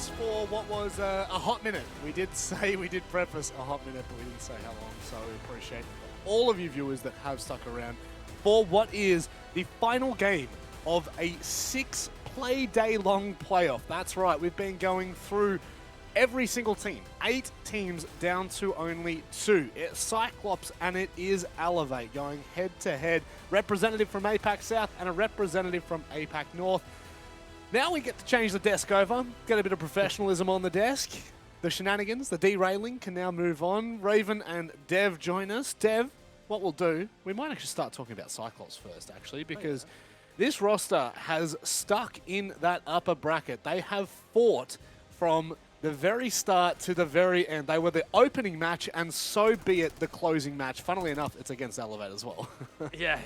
us for what was a hot minute. We did preface a hot minute, but we didn't say how long, so we appreciate all of you viewers that have stuck around for what is the final game of a 6-play day long playoff. That's right, we've been going through every single team. 8 teams down to only 2. It's Cyclops and it is Elevate going head to head. Representative from APAC South and a representative from APAC North. Now we get to change the desk over, get a bit of professionalism on the desk. The shenanigans, the derailing can now move on. Raven and Dev join us. Dev, what we'll do, we might actually start talking about Cyclops first, actually, because this roster has stuck in that upper bracket. They have fought from the very start to the very end. They were the opening match, and so be it the closing match. Funnily enough, it's against Elevate as well. Yeah,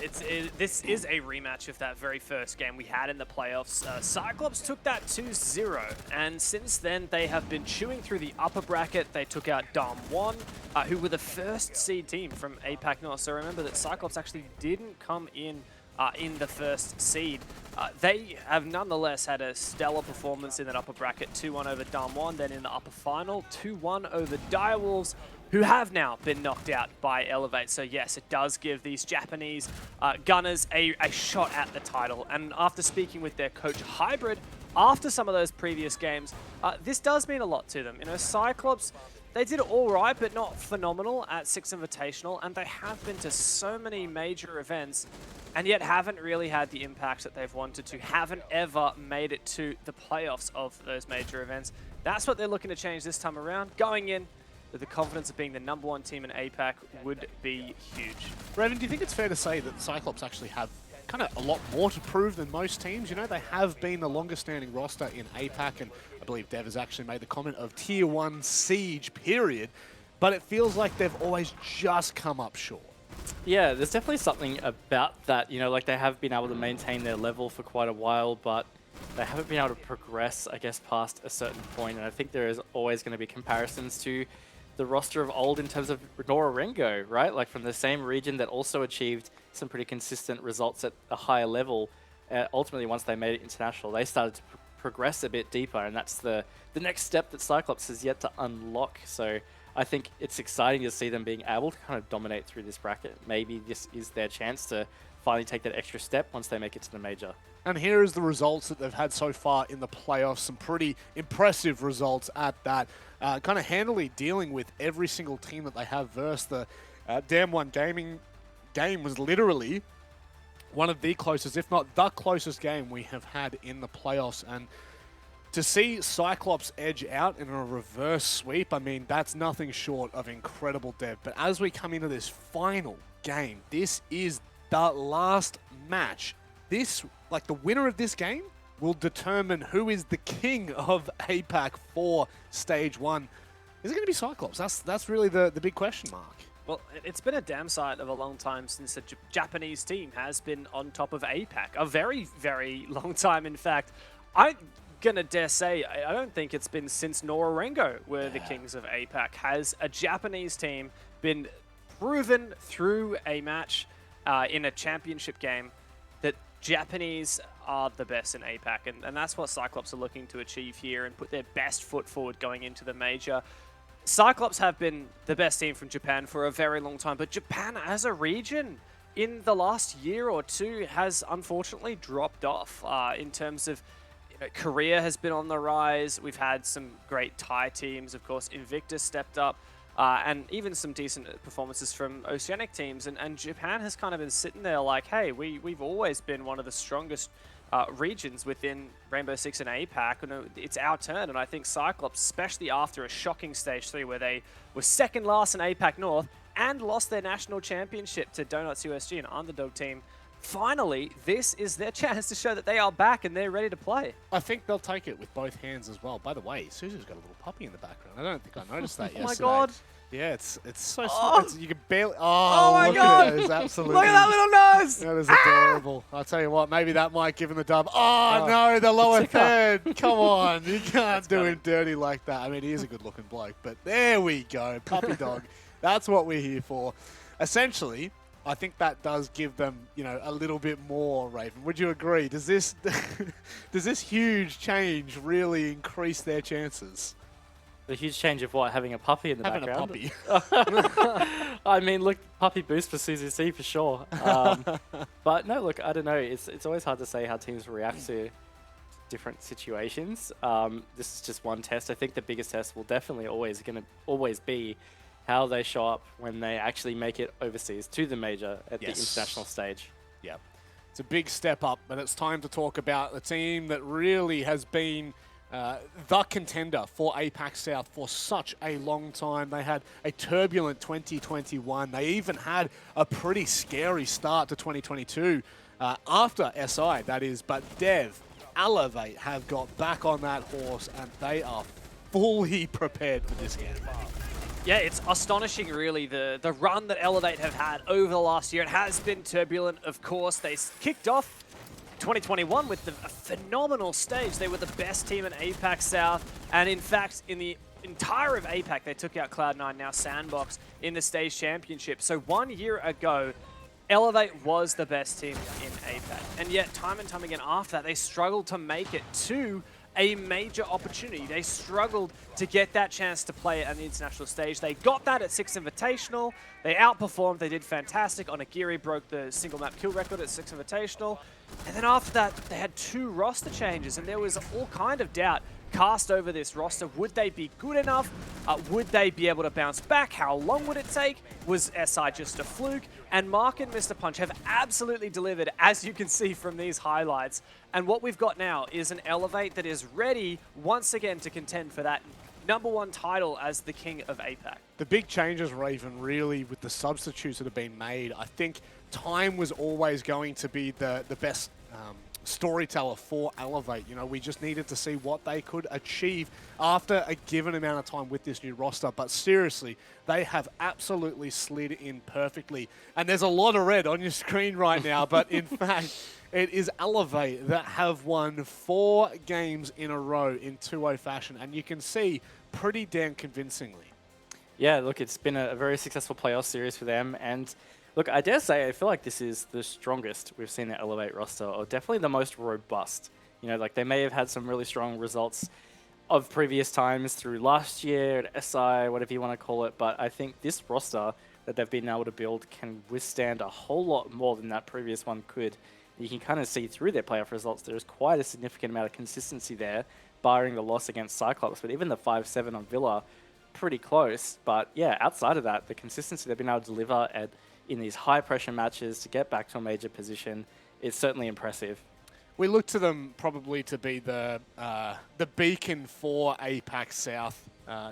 this is a rematch of that very first game we had in the playoffs. Cyclops took that 2-0, and since then they have been chewing through the upper bracket. They took out Dom 1, who were the first seed team from APAC North. So remember that Cyclops actually didn't come in the first seed. They have nonetheless had a stellar performance in that upper bracket, 2-1 over Dom 1, then in the upper final, 2-1 over Direwolves, who have now been knocked out by Elevate. So yes, it does give these Japanese gunners a shot at the title. And after speaking with their coach Hybrid, after some of those previous games, this does mean a lot to them. You know, Cyclops, they did all right, but not phenomenal at 6 Invitational, and they have been to so many major events, and yet haven't really had the impact that they've wanted to, haven't ever made it to the playoffs of those major events. That's what they're looking to change this time around. Going in with the confidence of being the #1 team in APAC would be huge. Raven, do you think it's fair to say that Cyclops actually have kind of a lot more to prove than most teams? You know, they have been the longest standing roster in APAC, and I believe Dev has actually made the comment of Tier 1 siege, period, but it feels like they've always just come up short. Yeah, there's definitely something about that. You know, like they have been able to maintain their level for quite a while, but they haven't been able to progress, I guess, past a certain point. And I think there is always going to be comparisons to the roster of old in terms of Norarengo, right? Like from the same region that also achieved some pretty consistent results at a higher level. Ultimately, once they made it international, they started to progress a bit deeper, and that's the next step that Cyclops has yet to unlock. So I think it's exciting to see them being able to kind of dominate through this bracket. Maybe this is their chance to finally take that extra step once they make it to the major. And here is the results that they've had so far in the playoffs. Some pretty impressive results at that. Kind of handily dealing with every single team that they have versed. The Damn One Gaming game was literally one of the closest, if not the closest game we have had in the playoffs. And to see Cyclops edge out in a reverse sweep, I mean, that's nothing short of incredible, Dev. But as we come into this final game, this is the last match. This, like the winner of this game, will determine who is the king of APAC for Stage 1. Is it going to be Cyclops? That's really the big question mark. Well, it's been a damn sight of a long time since a Japanese team has been on top of APAC. A very, very long time, in fact. I'm gonna dare say, I don't think it's been since Norarengo were the kings of APAC. Has a Japanese team been proven through a match in a championship game that Japanese are the best in APAC, and that's what Cyclops are looking to achieve here and put their best foot forward going into the major. Cyclops have been the best team from Japan for a very long time, but Japan as a region in the last year or two has unfortunately dropped off in terms of, you know, Korea has been on the rise. We've had some great Thai teams, of course. Invictus stepped up, and even some decent performances from Oceanic teams. And Japan has kind of been sitting there like, hey, we've always been one of the strongest regions within Rainbow Six and APAC, and it's our turn. And I think Cyclops, especially after a shocking Stage 3 where they were second last in APAC North and lost their national championship to Donuts USG, an underdog team, finally, this is their chance to show that they are back and they're ready to play. I think they'll take it with both hands as well. By the way, Suzu's got a little puppy in the background. I don't think I noticed that yesterday. Oh my god. Yeah, it's so small. You can barely... Oh my look god! At those, absolutely. Look at that little nose! That is adorable. I'll tell you what, maybe that might give him the dub. Oh, no, the lower third. Come on, you can't do him dirty like that. I mean, he is a good-looking bloke, but there we go. Puppy dog. That's what we're here for. Essentially, I think that does give them, a little bit more, Raven. Would you agree? Does this does this huge change really increase their chances? The huge change of what? Having a puppy in the Having background? a puppy. I mean, look, puppy boost for Suzy C for sure. But no, look, I don't know. It's always hard to say how teams react to different situations. This is just one test. I think the biggest test will definitely always be how they show up when they actually make it overseas to the major at the international stage. Yeah, it's a big step up, but it's time to talk about the team that really has been the contender for APAC South for such a long time. They had a turbulent 2021. They even had a pretty scary start to 2022 after SI, that is. But Dev, Elevate have got back on that horse, and they are fully prepared for this game. Yeah, it's astonishing, really, the run that Elevate have had over the last year. It has been turbulent, of course. They kicked off 2021 with a phenomenal stage. They were the best team in APAC South, and in fact, in the entire of APAC, they took out Cloud9, now Sandbox, in the stage championship. So 1 year ago, Elevate was the best team in APAC, and yet time and time again after that, they struggled to make it to a major opportunity. They struggled to get that chance to play at the international stage. They got that at 6 Invitational. They outperformed. They did fantastic. Onigiri broke the single map kill record at 6 Invitational. And then after that, they had 2 roster changes, and there was all kind of doubt cast over this roster. Would they be good enough? Would they be able to bounce back? How long would it take? Was SI just a fluke? And Mark and Mr. Punch have absolutely delivered, as you can see from these highlights. And what we've got now is an Elevate that is ready once again to contend for that #1 title as the king of APAC. The big changes, Raven, really, with the substitutes that have been made, I think time was always going to be the best storyteller for Elevate. We just needed to see what they could achieve after a given amount of time with this new roster. But seriously, they have absolutely slid in perfectly. And there's a lot of red on your screen right now, but in fact, it is Elevate that have won 4 games in a row in 2-0 fashion. And you can see pretty damn convincingly. Yeah, look, it's been a very successful playoff series for them, and look, I dare say, I feel like this is the strongest we've seen the Elevate roster, or definitely the most robust. Like they may have had some really strong results of previous times through last year at SI, whatever you want to call it, but I think this roster that they've been able to build can withstand a whole lot more than that previous one could. You can kind of see through their playoff results, there's quite a significant amount of consistency there, barring the loss against Cyclops, but even the 5-7 on Villa, pretty close. But yeah, outside of that, the consistency they've been able to deliver in these high-pressure matches to get back to a major position is certainly impressive. We look to them probably to be the beacon for APAC South,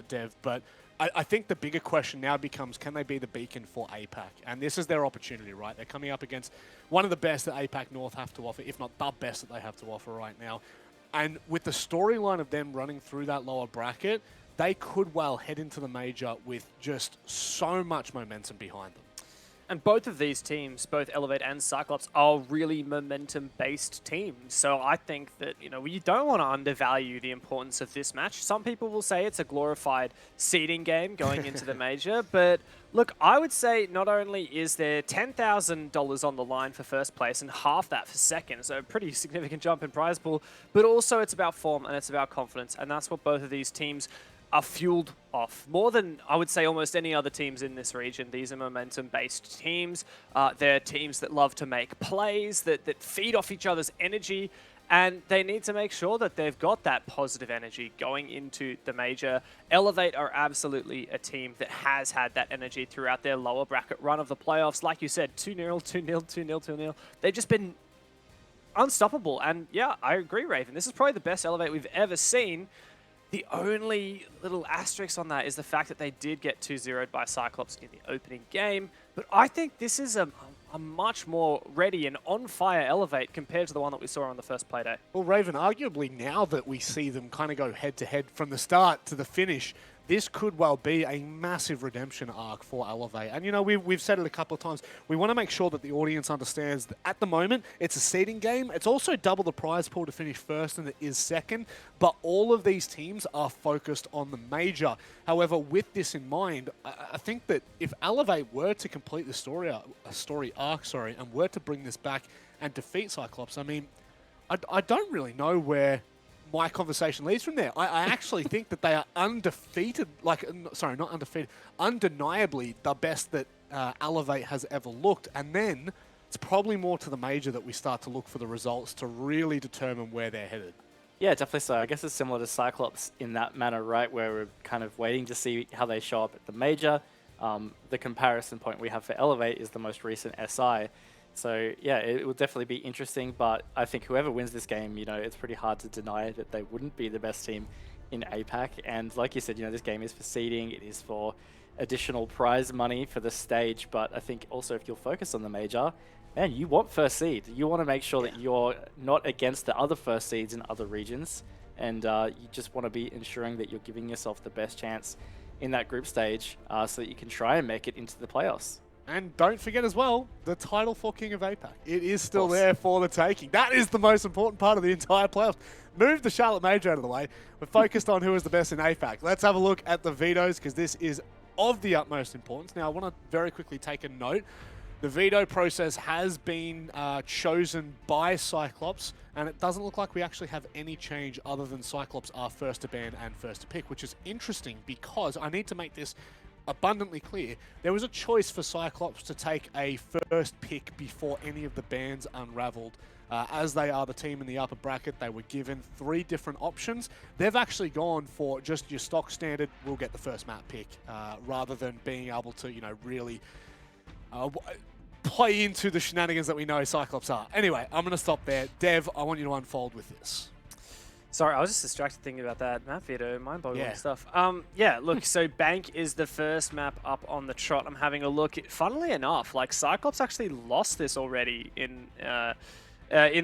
Dev, but I think the bigger question now becomes, can they be the beacon for APAC? And this is their opportunity, right? They're coming up against one of the best that APAC North have to offer, if not the best that they have to offer right now. And with the storyline of them running through that lower bracket, they could well head into the major with just so much momentum behind them. And both of these teams, both Elevate and Cyclops, are really momentum-based teams. So I think that, you don't want to undervalue the importance of this match. Some people will say it's a glorified seeding game going into the major. But look, I would say not only is there $10,000 on the line for first place and half that for second, so a pretty significant jump in prize pool, but also it's about form and it's about confidence. And that's what both of these teams are fueled off. More than, I would say, almost any other teams in this region. These are momentum-based teams. They're teams that love to make plays, that feed off each other's energy, and they need to make sure that they've got that positive energy going into the major. Elevate are absolutely a team that has had that energy throughout their lower bracket run of the playoffs. Like you said, 2-0, 2-0, 2-0, 2-0. They've just been unstoppable, and yeah, I agree, Raven. This is probably the best Elevate we've ever seen. The only little asterisk on that is the fact that they did get 2-0'd by Cyclops in the opening game. But I think this is a much more ready and on-fire Elevate compared to the one that we saw on the first playday. Well, Raven, arguably now that we see them kind of go head-to-head from the start to the finish, this could well be a massive redemption arc for Elevate. And, you know, we've said it a couple of times. We want to make sure that the audience understands that at the moment, it's a seeding game. It's also double the prize pool to finish first than it is second. But all of these teams are focused on the major. However, with this in mind, I think that if Elevate were to complete the story arc, and were to bring this back and defeat Cyclops, I mean, I don't really know where my conversation leads from there. I actually think that they are undefeated, not undefeated, undeniably the best that Elevate has ever looked. And then it's probably more to the major that we start to look for the results to really determine where they're headed. Yeah, definitely so. I guess it's similar to Cyclops in that manner, right, where we're kind of waiting to see how they show up at the major. The comparison point we have for Elevate is the most recent SI. So yeah, it will definitely be interesting, but I think whoever wins this game, you know, it's pretty hard to deny that they wouldn't be the best team in APAC. And like you said, you know, this game is for seeding, it is for additional prize money for the stage, but I think also if you'll focus on the major, man, you want first seed. You want to make sure that you're not against the other first seeds in other regions, and you just want to be ensuring that you're giving yourself the best chance in that group stage so that you can try and make it into the playoffs. And don't forget as well, the title for King of APAC. It is still there for the taking. That is the most important part of the entire playoffs. Move the Charlotte Major out of the way. We're focused on who is the best in APAC. Let's have a look at the vetoes, because this is of the utmost importance. Now, I want to very quickly take a note. The veto process has been chosen by Cyclops, and it doesn't look like we actually have any change other than Cyclops are first to ban and first to pick, which is interesting because I need to make this abundantly clear. There was a choice for Cyclops to take a first pick before any of the bans unraveled. As they are the team in the upper bracket, they were given 3 different options. They've actually gone for just your stock standard, we'll get the first map pick, rather than being able to, you know, really play into the shenanigans that we know Cyclops are. Anyway, I'm going to stop there. Dev, I want you to unfold with this. Sorry, I was just distracted thinking about that map veto, mind-boggling stuff. Yeah, look, so Bank is the first map up on the trot. I'm having a look. Funnily enough, like Cyclops actually lost this already in the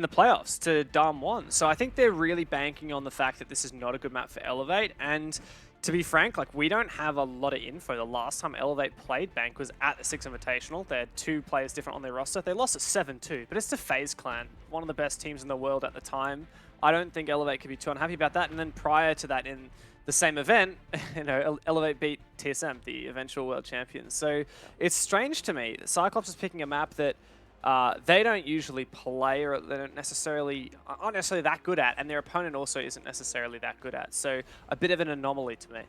playoffs to Dam 1. So I think they're really banking on the fact that this is not a good map for Elevate. And to be frank, like we don't have a lot of info. The last time Elevate played Bank was at the 6 Invitational. They had 2 players different on their roster. They lost at 7-2, but it's to FaZe Clan, one of the best teams in the world at the time. I don't think Elevate could be too unhappy about that. And then prior to that, in the same event, you know, Elevate beat TSM, the eventual world champions. So it's strange to me that Cyclops is picking a map that they don't usually play, or they aren't necessarily that good at, and their opponent also isn't necessarily that good at. So a bit of an anomaly to me.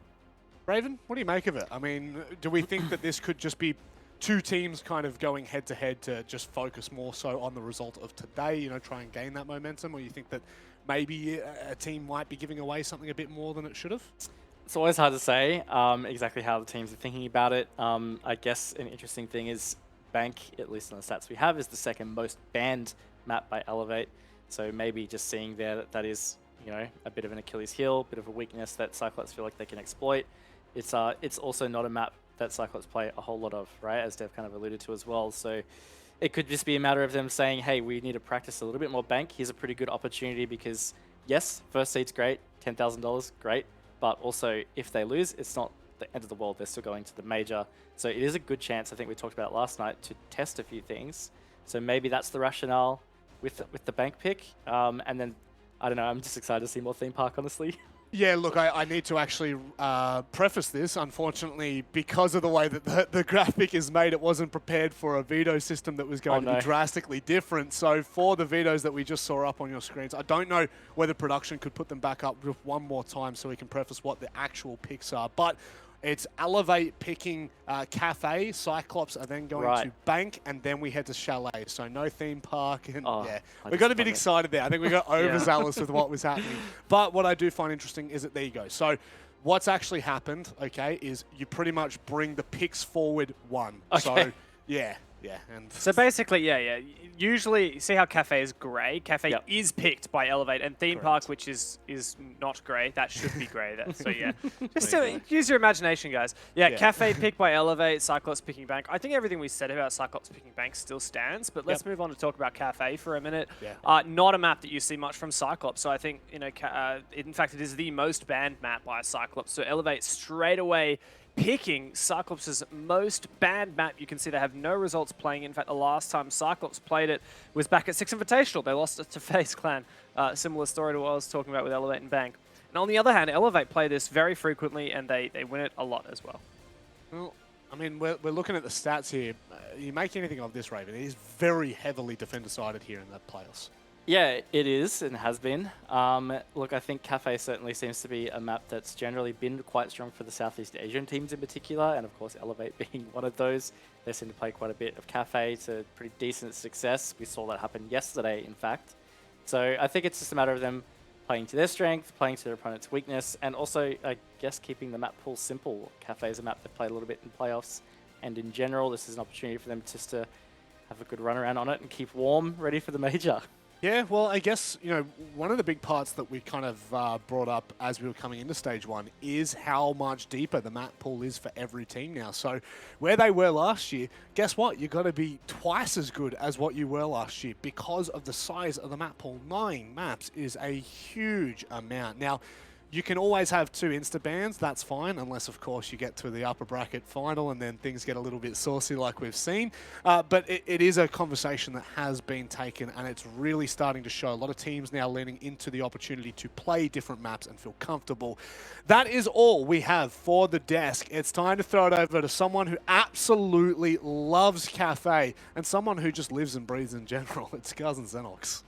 Raven, what do you make of it? I mean, do we think that this could just be 2 teams kind of going head-to-head to just focus more so on the result of today, you know, try and gain that momentum? Or you think that maybe a team might be giving away something a bit more than it should have? It's always hard to say exactly how the teams are thinking about it. I guess an interesting thing is Bank, at least on the stats we have, is the 2nd most banned map by Elevate. So maybe just seeing there that is, you know, a bit of an Achilles heel, bit of a weakness that Cyclops feel like they can exploit. It's also not a map that Cyclops play a whole lot of, right, as Dev kind of alluded to as well. So it could just be a matter of them saying, hey, we need to practice a little bit more Bank. Here's a pretty good opportunity because, yes, first seed's great, $10,000, great. But also, if they lose, it's not the end of the world. They're still going to the major. So it is a good chance, I think we talked about last night, to test a few things. So maybe that's the rationale with the Bank pick. And then, I don't know, I'm just excited to see more theme park, honestly. Yeah, look, I need to actually preface this. Unfortunately, because of the way that the graphic is made, it wasn't prepared for a veto system that was going to be drastically different. So for the vetoes that we just saw up on your screens, I don't know whether production could put them back up with one more time so we can preface what the actual picks are. But it's Elevate picking Kafe, Cyclops are then going to Bank, and then we head to Chalet. So no theme park, and yeah, we got a bit excited there. I think we got overzealous with what was happening. But what I do find interesting is that there you go. So what's actually happened, okay, is you pretty much bring the picks forward 1. So Yeah, yeah. And So basically, yeah. Usually, see how Kafe is grey? Kafe Yep. is picked by Elevate, and Theme Correct. Park, which is not grey. That should be grey. So yeah, just There you to go. use your imagination, guys. Yeah, Yeah. Kafe picked by Elevate, Cyclops picking Bank. I think everything we said about Cyclops picking Bank still stands, but let's move on to talk about Kafe for a minute. Yeah. Not a map that you see much from Cyclops. So I think, you know, in fact, it is the most banned map by Cyclops. So Elevate straight away picking Cyclops' most banned map. You can see they have no results playing. In fact, the last time Cyclops played it was back at 6 Invitational. They lost it to FaZe Clan. Similar story to what I was talking about with Elevate and Bank. And on the other hand, Elevate play this very frequently, and they win it a lot as well. Well, I mean, we're looking at the stats here. You make anything of this, Raven, it is very heavily defender-sided here in the playoffs. Yeah, it is and has been. Look, I think Kafe certainly seems to be a map that's generally been quite strong for the Southeast Asian teams in particular, and of course Elevate being one of those. They seem to play quite a bit of Kafe to pretty decent success. We saw that happen yesterday, in fact. So I think it's just a matter of them playing to their strength, playing to their opponent's weakness, and also, I guess, keeping the map pool simple. Kafe is a map they've played a little bit in playoffs, and in general, this is an opportunity for them just to have a good run around on it and keep warm, ready for the major. Yeah, well, I guess, you know, one of the big parts that we kind of brought up as we were coming into Stage 1 is how much deeper the map pool is for every team now. So where they were last year, guess what? You've got to be twice as good as what you were last year because of the size of the map pool. 9 maps is a huge amount. Now, you can always have 2 insta-bans, that's fine, unless, of course, you get to the upper bracket final and then things get a little bit saucy like we've seen. But it is a conversation that has been taken, and it's really starting to show. A lot of teams now leaning into the opportunity to play different maps and feel comfortable. That is all we have for the desk. It's time to throw it over to someone who absolutely loves Kafe and someone who just lives and breathes in general. It's Cousin Xenox.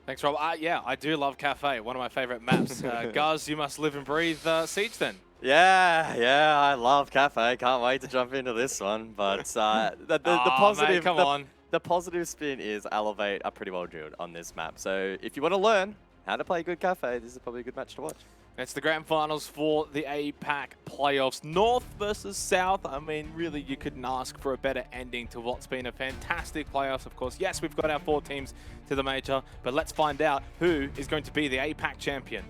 Thanks, Rob. Yeah, I do love Kafe, one of my favorite maps. Guz, you must live and breathe Siege then. Yeah, I love Kafe. Can't wait to jump into this one. But the positive, mate, the positive spin is Elevate are pretty well drilled on this map. So if you want to learn how to play good Kafe, this is probably a good match to watch. It's the grand finals for the APAC playoffs. North versus South. I mean, really, you couldn't ask for a better ending to what's been a fantastic playoffs. Of course, yes, we've got our 4 teams to the major, but let's find out who is going to be the APAC champion.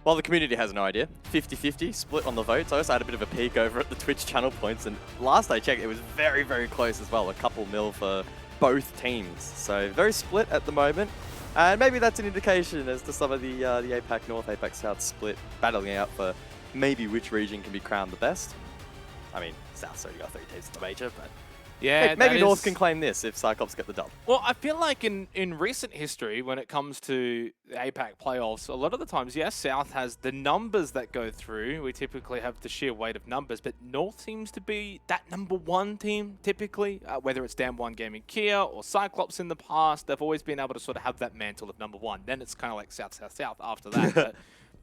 Well, the community has no idea. 50-50 split on the votes. I also had a bit of a peek over at the Twitch channel points, and last I checked, it was very, very close as well. A couple mil for both teams. So very split at the moment. And maybe that's an indication as to some of the APAC North, APAC South split battling out for maybe which region can be crowned the best. I mean, South's already got 3 teams in the major, but Yeah, maybe North can claim this if Cyclops get the dub. Well, I feel like in recent history, when it comes to the APAC playoffs, a lot of the times, yes, South has the numbers that go through. We typically have the sheer weight of numbers, but North seems to be that #1 team, typically. Whether it's Dam1 Gaming Kia or Cyclops in the past, they've always been able to sort of have that mantle of #1. Then it's kind of like South, South, South after that. But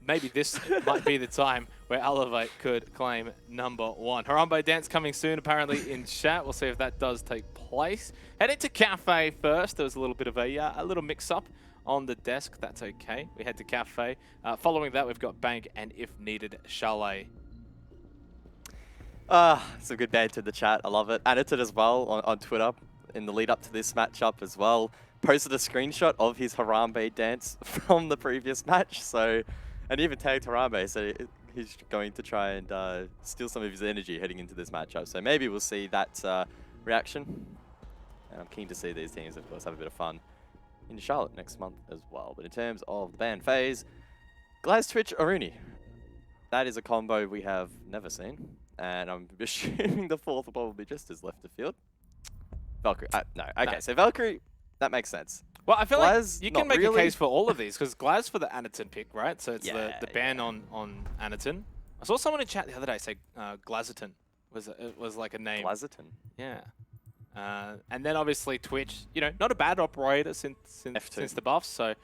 maybe this might be the time where Elevate could claim #1. Harambe dance coming soon, apparently, in chat. We'll see if that does take place. Heading to Kafe first. There was a little bit of a little mix-up on the desk. That's okay. We head to Kafe. Following that, we've got Bank and, if needed, Chalet. Some good banter in the chat. I love it. Edited as well on Twitter in the lead up to this matchup as well. Posted a screenshot of his Harambe dance from the previous match. So, and even tagged Harambe, so he's going to try and steal some of his energy heading into this matchup. So maybe we'll see that reaction. And I'm keen to see these teams, of course, have a bit of fun in Charlotte next month as well. But in terms of the ban phase, Glaz, Twitch, Aruni. That is a combo we have never seen. And I'm assuming the 4th will probably just as left of field. Valkyrie, no. Okay, so Valkyrie, that makes sense. Well, I feel Glaz, like you can make really. a case for all of these, because Glaz for the Anaton pick, right? So it's Yeah, the ban on Anaton. I saw someone in chat the other day say Glaziton was like a name. Glaziton. Yeah. And then obviously Twitch, you know, not a bad operator since the buffs, so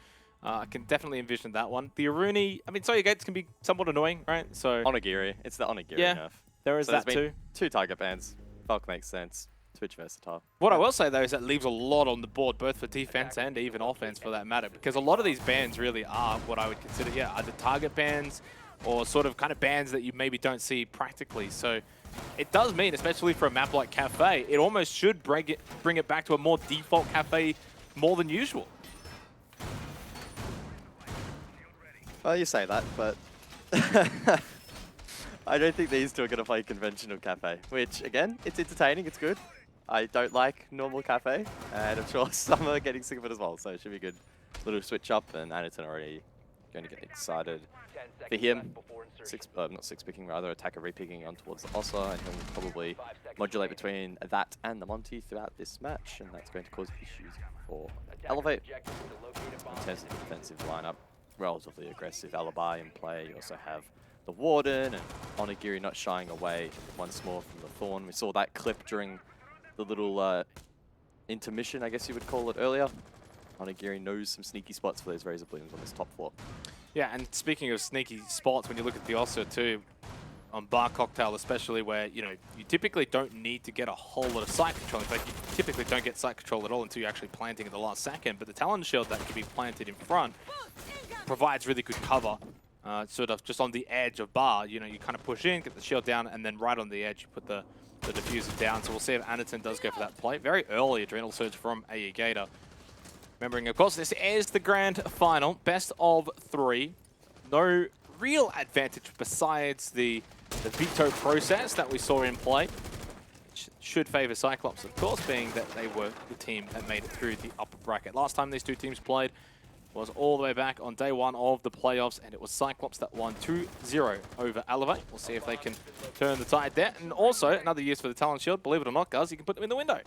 I can definitely envision that one. The Aruni, I mean, Soya Gates can be somewhat annoying, right? So Onigiri. It's the Onigiri nerf. there is So that there's too. been 2 target bans. Valk makes sense. Twitch versatile. What I will say, though, is that leaves a lot on the board, both for defense and even offense for that matter, because a lot of these bans really are what I would consider, either target bans, or sort of kind of bans that you maybe don't see practically. So it does mean, especially for a map like Kafe, it almost should bring it back to a more default Kafe more than usual. Well, you say that, but I don't think these two are going to play conventional Kafe, which, again, it's entertaining, it's good. I don't like normal Kafe, and I'm sure some are getting sick of it as well, so it should be good. Little switch up, and Anderton already going to get excited for him. Not six-picking, rather, attacker re-picking on towards the Ossa, and he'll probably modulate between that and the Monty throughout this match, and that's going to cause issues for Elevate. In terms of the defensive lineup, relatively aggressive Alibi in play. You also have the Warden and Onigiri not shying away once more from the Thorn. We saw that clip during the little intermission, I guess you would call it, earlier. Onigiri knows some sneaky spots for those Razor Blooms on this top floor. Yeah, and speaking of sneaky spots, when you look at the Ossa too, on Bar Cocktail especially, where, you know, you typically don't need to get a whole lot of site control. In fact, you typically don't get site control at all until you're actually planting at the last second. But the Talon Shield that can be planted in front provides really good cover, sort of just on the edge of Bar. You know, you kind of push in, get the shield down, and then right on the edge you put the diffuser down. So we'll see if Anderton does go for that play. Very early Adrenal Surge from AE Gator. Remembering, of course, this is the grand final, best of 3. No real advantage besides the veto process that we saw in play. Should favor Cyclops, of course, being that they were the team that made it through the upper bracket. Last time these two teams played was all the way back on day 1 of the playoffs, and it was Cyclops that won 2-0 over Elevate. We'll see if they can turn the tide there. And also, another use for the Talon Shield, believe it or not, guys, you can put them in the window.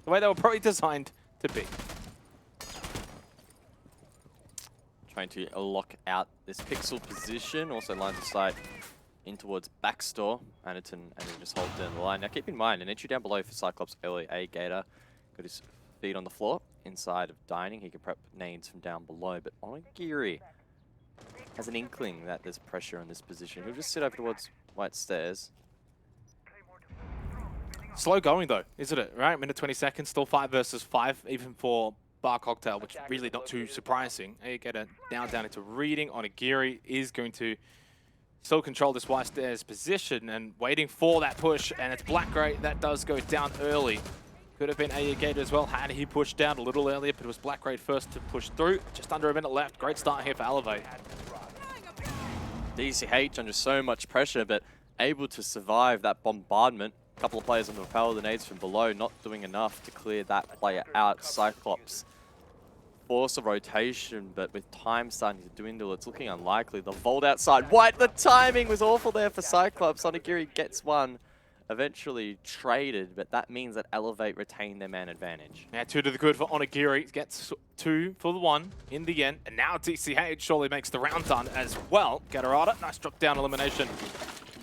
The way they were probably designed to be. Trying to lock out this pixel position, also lines of sight in towards backstore. Anderton just hold down the line. Now keep in mind, an entry down below for Cyclops early. A Gator got his feet on the floor inside of dining. He can prep nades from down below, but Onigiri has an inkling that there's pressure on this position. He'll just sit over towards White Stairs. Slow going though, isn't it? Right, minute 20 seconds, still 5 versus 5, even for Bar Cocktail, which is really not too surprising. You get it now down into reading. Onigiri is going to still control this White Stairs position and waiting for that push, and it's Black Grey that does go down early. Could have been AE Gator as well had he pushed down a little earlier, but it was Black Grey first to push through. Just under a minute left. Great start here for Elevate. DCH under so much pressure, but able to survive that bombardment. A couple of players on the rappel, the nades from below, not doing enough to clear that player out. Cyclops force a rotation, but with time starting to dwindle, it's looking unlikely. The vault outside. White, the timing was awful there for Cyclops. Onigiri gets one, eventually traded, but that means that Elevate retain their man advantage. Now 2 to the good for Onigiri. Gets 2 for the 1 in the end. And now DCH surely makes the round done as well. Gatorada, nice drop down elimination.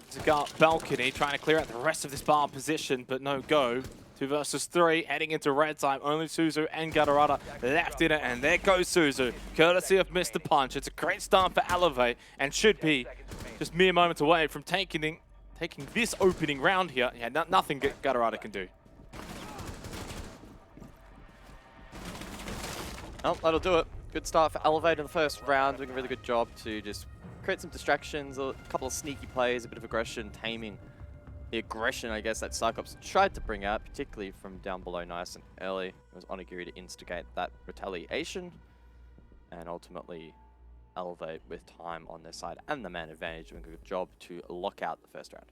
Cigar Balcony trying to clear out the rest of this bar position, but no go. 2 versus 3, heading into red time. Only Suzu and Gatorada left in it, and there goes Suzu, courtesy of Mr. Punch. It's a great start for Elevate, and should be just mere moments away from taking this opening round here. Yeah, nothing Gatorada can do. Oh, that'll do it. Good start for Elevate in the first round, doing a really good job to just create some distractions, a couple of sneaky plays, a bit of aggression, taming the aggression, I guess, that Cyclops tried to bring out, particularly from down below nice and early. It was Onigiri to instigate that retaliation, and ultimately Elevate with time on their side and the man advantage, doing a good job to lock out the first round.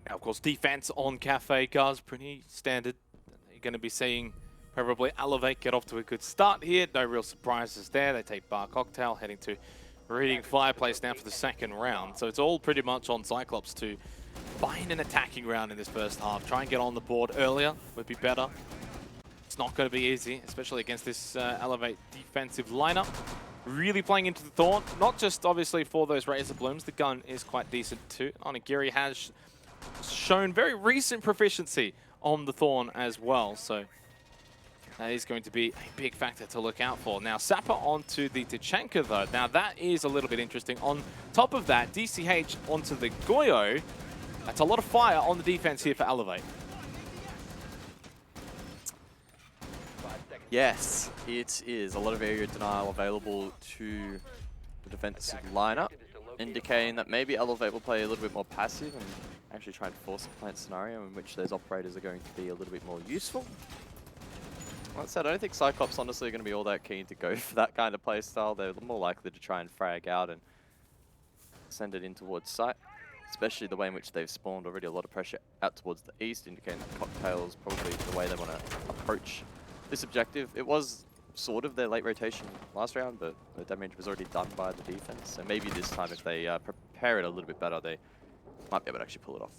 Now, of course, defense on Kafe, guys, pretty standard. You're going to be seeing probably Elevate get off to a good start here. No real surprises there. They take Bar Cocktail, heading to Reading Fireplace now for the second round. So it's all pretty much on Cyclops to find an attacking round in this first half. Try and get on the board earlier would be better. It's not going to be easy, especially against this Elevate defensive lineup. Really playing into the Thorn, not just obviously for those Razor Blooms. The gun is quite decent too. Onigiri has shown very recent proficiency on the Thorn as well. So that is going to be a big factor to look out for. Now, Sapper onto the Tachanka, though. Now, that is a little bit interesting. On top of that, DCH onto the Goyo. That's a lot of fire on the defense here for Elevate. Yes, it is. A lot of area denial available to the defensive lineup. indicating that maybe Elevate will play a little bit more passive and actually try and force a plant scenario in which those operators are going to be a little bit more useful. Like I said, I don't think Cyclops honestly are going to be all that keen to go for that kind of play style. They're more likely to try and frag out and send it in towards site, especially the way in which they've spawned already a lot of pressure out towards the east, indicating that Cocktail is probably the way they want to approach this objective. It was sort of their late rotation last round, but the damage was already done by the defense. So maybe this time, if they prepare it a little bit better, they might be able to actually pull it off.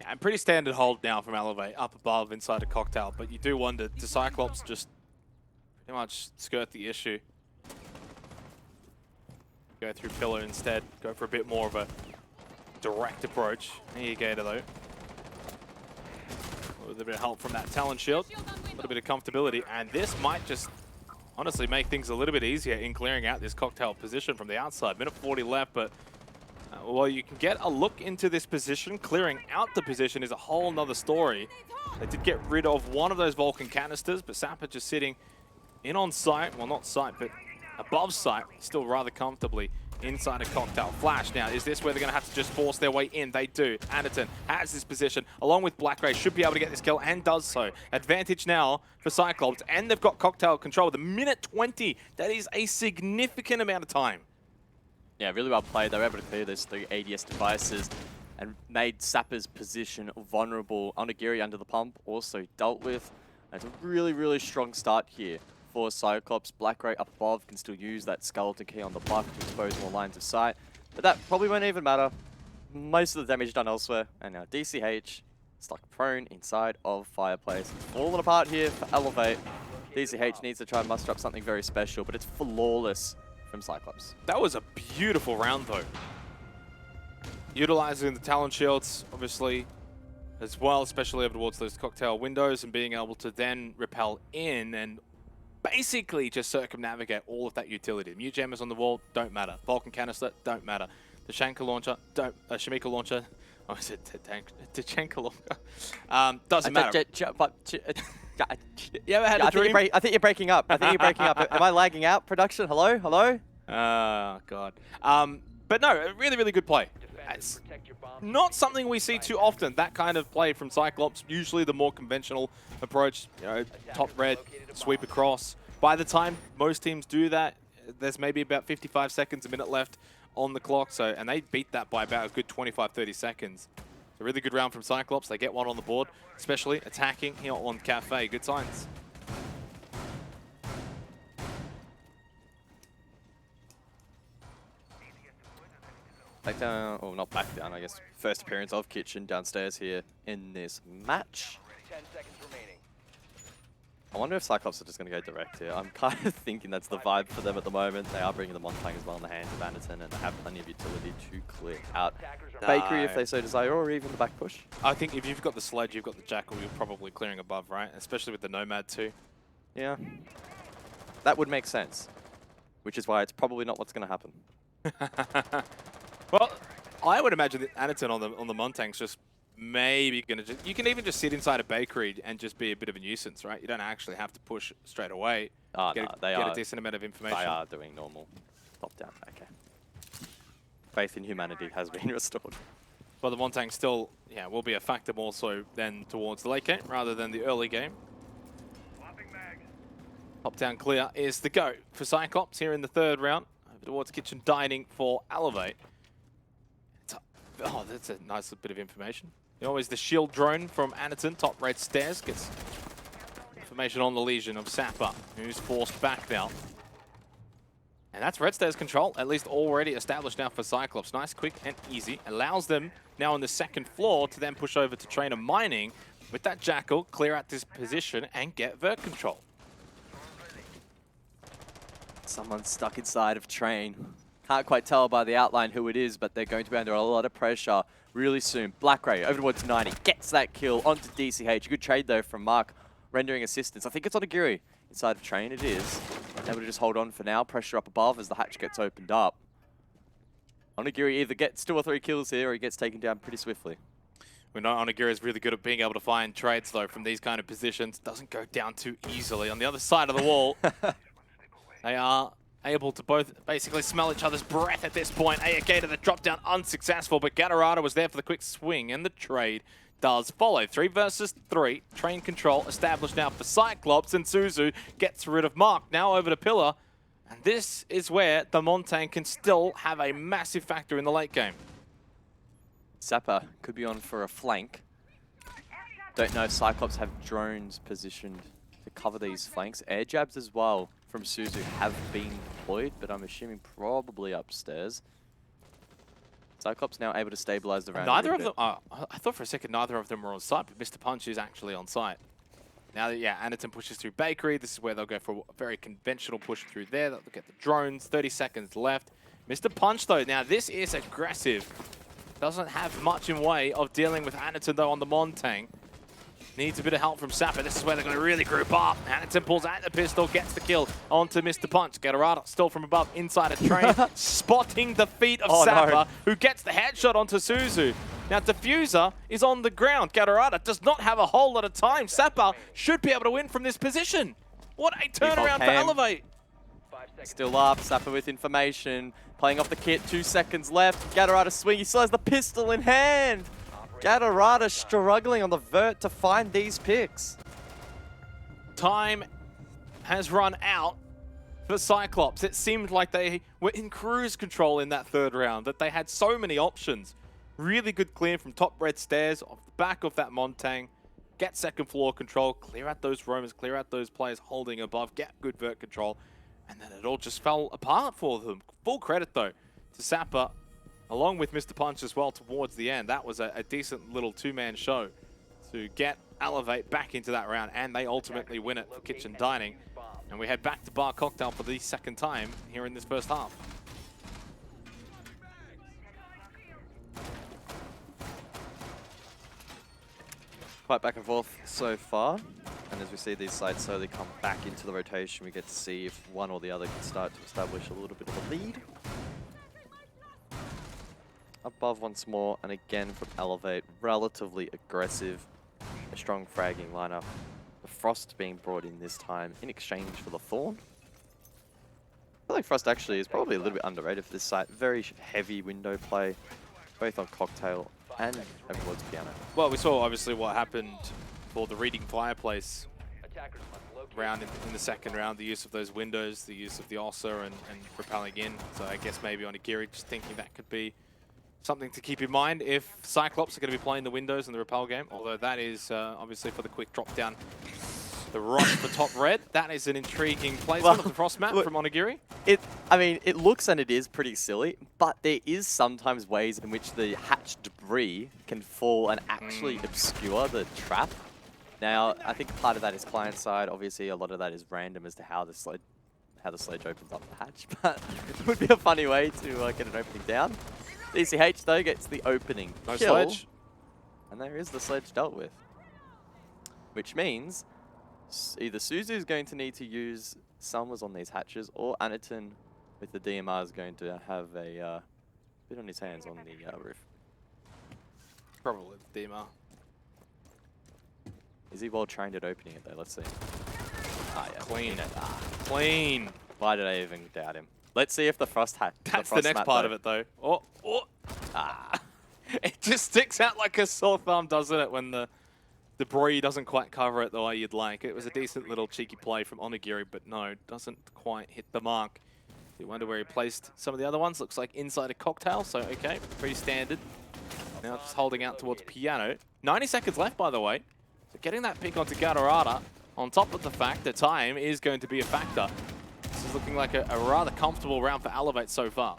And pretty standard hold now from Elevate, up above inside a Cocktail, but you do wonder, do Cyclops just pretty much skirt the issue? Go through Pillar instead, go for a bit more of a direct approach. Here you go, though. A little bit of help from that Talon Shield, a little bit of comfortability, and this might just honestly make things a little bit easier in clearing out this Cocktail position from the outside. Minute 40 left, but well, you can get a look into this position. Clearing out the position is a whole nother story. They did get rid of one of those Vulcan canisters, but Sapper just sitting in on site. Well, not site, but above site, still rather comfortably inside a Cocktail. Flash now, is this where they're going to have to just force their way in? They do. Anderton has this position, along with Black Ray, should be able to get this kill, and does so. Advantage now for Cyclops, and they've got Cocktail control. The minute 20, that is a significant amount of time. Yeah, really well played. They were able to clear those 3 ADS devices and made Sapper's position vulnerable. Onigiri under the pump also dealt with. And it's a really, really strong start here for Cyclops. Black Ray up above can still use that skeleton key on the block to expose more lines of sight. But that probably won't even matter. Most of the damage done elsewhere. And now DCH stuck prone inside of Fireplace. Falling apart here for Elevate. DCH needs to try and muster up something very special, but it's flawless from Cyclops. That was a beautiful round, though. Utilizing the Talon Shields, obviously, as well, especially over towards those Cocktail windows, and being able to then repel in and basically just circumnavigate all of that utility. Mute Jammers on the wall, don't matter. Vulcan Canister, don't matter. The Shanka launcher, Shamika launcher, oh, I said Tachanka launcher, doesn't matter. You ever had a dream? I think you're breaking up. I think you're breaking up. Am I lagging out? Production, hello? Hello? Oh, God. But no, really, really good play. It's not something we see too often, that kind of play from Cyclops. Usually the more conventional approach, you know, top red, sweep across. By the time most teams do that, there's maybe about 55 seconds, a minute left on the clock. So, and they beat that by about a good 25, 30 seconds. A really good round from Cyclops. They get one on the board, especially attacking here on Kafe. Good signs. Back down, or not back down, I guess. First appearance of Kitchen downstairs here in this match. 10 seconds remaining. I wonder if Cyclops are just going to go direct here. I'm kind of thinking that's the vibe for them at the moment. They are bringing the Montang as well in the hands of Anderton, and they have plenty of utility to clear out Bakery if they so desire, or even the back push. I think if you've got the Sledge, you've got the Jackal, you're probably clearing above, right? Especially with the Nomad too. Yeah. That would make sense. Which is why it's probably not what's going to happen. Well, I would imagine that Anderton on the Montang's just maybe going to... You can even just sit inside a bakery and just be a bit of a nuisance, right? You don't actually have to push straight away. Oh, get a decent amount of information. They are doing normal top-down. Okay. Faith in humanity has been restored. But the Montang still, yeah, will be a factor more so then towards the late game rather than the early game. Top-down clear is the go for Cyclops here in the third round. Over towards Kitchen Dining for Elevate. Oh, that's a nice bit of information. Always the shield drone from Anderton, top red stairs, gets information on the Legion of Sapper, who's forced back now. And that's red stairs control, at least already established now for Cyclops. Nice, quick, and easy. Allows them now on the second floor to then push over to Trainer Mining with that Jackal, clear out this position, and get vert control. Someone's stuck inside of Train. Can't quite tell by the outline who it is, but they're going to be under a lot of pressure really soon. Black Ray over towards 90, gets that kill onto DCH. Good trade though from Mark, rendering assistance. I think it's Onigiri inside of Train, it is. Able to just hold on for now, pressure up above as the hatch gets opened up. Onigiri either gets 2 or 3 kills here or he gets taken down pretty swiftly. We know Onigiri is really good at being able to find trades, though, from these kind of positions. Doesn't go down too easily. On the other side of the wall, they are able to both basically smell each other's breath at this point. AAK to the drop down, unsuccessful, but Gatorada was there for the quick swing, and the trade does follow. 3 versus 3. Train control established now for Cyclops, and Suzu gets rid of Mark. Now over to Pillar. And this is where the Montang can still have a massive factor in the late game. Zappa could be on for a flank. Don't know if Cyclops have drones positioned to cover these flanks. Air jabs as well from Suzu have been deployed, but I'm assuming probably upstairs. Cyclops now able to stabilize the round. Neither of them, I thought for a second neither of them were on site, but Mr. Punch is actually on site. Now that, yeah, Anderton pushes through Bakery. This is where they'll go for a very conventional push through there. They'll get the drones, 30 seconds left. Mr. Punch, though, now this is aggressive. Doesn't have much in way of dealing with Anderton, though, on the Montang. Needs a bit of help from Sapper. This is where they're going to really group up. Anderton pulls out the pistol, gets the kill onto Mr. Punch. Gatorada still from above, inside a train, spotting the feet of Sapper, who gets the headshot onto Suzu. Now, Diffuser is on the ground. Gatorada does not have a whole lot of time. Sapper should be able to win from this position. What a turnaround for Elevate. Still up, Sapper with information. Playing off the kit, 2 seconds left. Gatorada swing, he still has the pistol in hand. Gatorada struggling on the vert to find these picks. Time has run out for Cyclops. It seemed like they were in cruise control in that 3rd round, that they had so many options. Really good clear from top red stairs, off the back of that Montang. Get 2nd floor control, clear out those roamers, clear out those players holding above, get good vert control. And then it all just fell apart for them. Full credit, though, to Sapper, along with Mr. Punch as well towards the end. That was a decent little 2-man show to get Elevate back into that round, and they ultimately win it for Kitchen Dining. And we head back to Bar Cocktail for the 2nd time here in this first half. Quite back and forth so far. And as we see these sides slowly come back into the rotation, we get to see if one or the other can start to establish a little bit of a lead. Above once more, and again from Elevate, relatively aggressive, a strong fragging lineup. The Frost being brought in this time in exchange for the Thorn. I feel like Frost actually is probably a little bit underrated for this site. Very heavy window play, both on Cocktail and over towards Piano. Well, we saw obviously what happened for the Reading Fireplace round in the 2nd round, the use of those windows, the use of the Ulcer and repelling in. So I guess maybe Onigiri just thinking that could be something to keep in mind if Cyclops are going to be playing the windows in the repel game, although that is obviously for the quick drop down. The rush for top red, that is an intriguing placement of the Frost map from Onigiri. I mean, it looks and it is pretty silly, but there is sometimes ways in which the hatch debris can fall and actually obscure the trap. Now, I think part of that is client side. Obviously, a lot of that is random as to how the sledge opens up the hatch, but it would be a funny way to get an opening down. DCH, though, gets the opening No kill, sledge. and there is the sledge dealt with. Which means either Suzu's going to need to use Summers on these hatches, or Anaton with the DMR is going to have a bit on his hands on the roof. Probably the DMR. Is he well trained at opening it, though? Let's see. Ah, yeah. Clean. Ah, Clean. why did I even doubt him? Let's see if the Frost hat. That's the next part of it, though. Oh. Ah. It just sticks out like a sore thumb, doesn't it, when the debris doesn't quite cover it the way you'd like. It was a decent little cheeky play from Onigiri, but no, doesn't quite hit the mark. You wonder where he placed some of the other ones. Looks like inside a Cocktail, so okay, pretty standard. Now just holding out towards Piano. 90 seconds left, by the way. So getting that pick onto Gatorada, on top of the fact that time is going to be a factor. This is looking like a rather comfortable round for Elevate so far.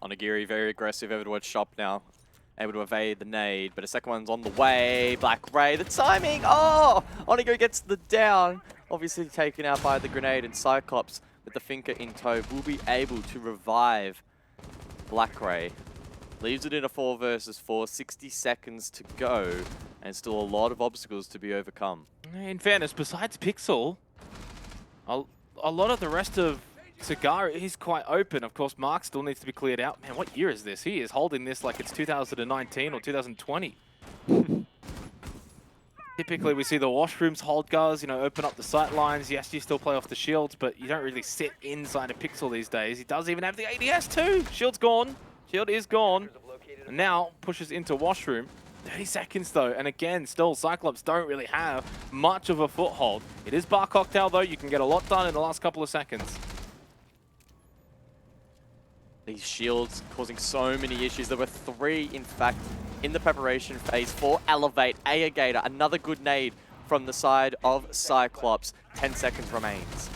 Onigiri very aggressive over towards Shop now. Able to evade the nade, but a second one's on the way. Black Ray, the timing! Oh! Onigiri gets the down. Obviously taken out by the grenade, and Cyclops with the Finker in tow will be able to revive Black Ray. Leaves it in a 4 versus 4, 60 seconds to go, and still a lot of obstacles to be overcome. In fairness, besides Pixel, a lot of the rest of Cigar is quite open. Of course, Mark still needs to be cleared out. Man, what year is this? He is holding this like it's 2019 or 2020. Typically, we see the washrooms hold guys, you know, open up the sight lines. Yes, you still play off the shields, but you don't really sit inside a pixel these days. He does even have the ADS too. Shield's gone. Shield is gone. And now pushes into washroom. 30 seconds though, and again, still Cyclops don't really have much of a foothold. It is bar cocktail though. You can get a lot done in the last couple of seconds. These shields causing so many issues. There were 3, in fact, in the preparation phase for Elevate. Gator, another good nade from the side of Cyclops. 10 seconds remains.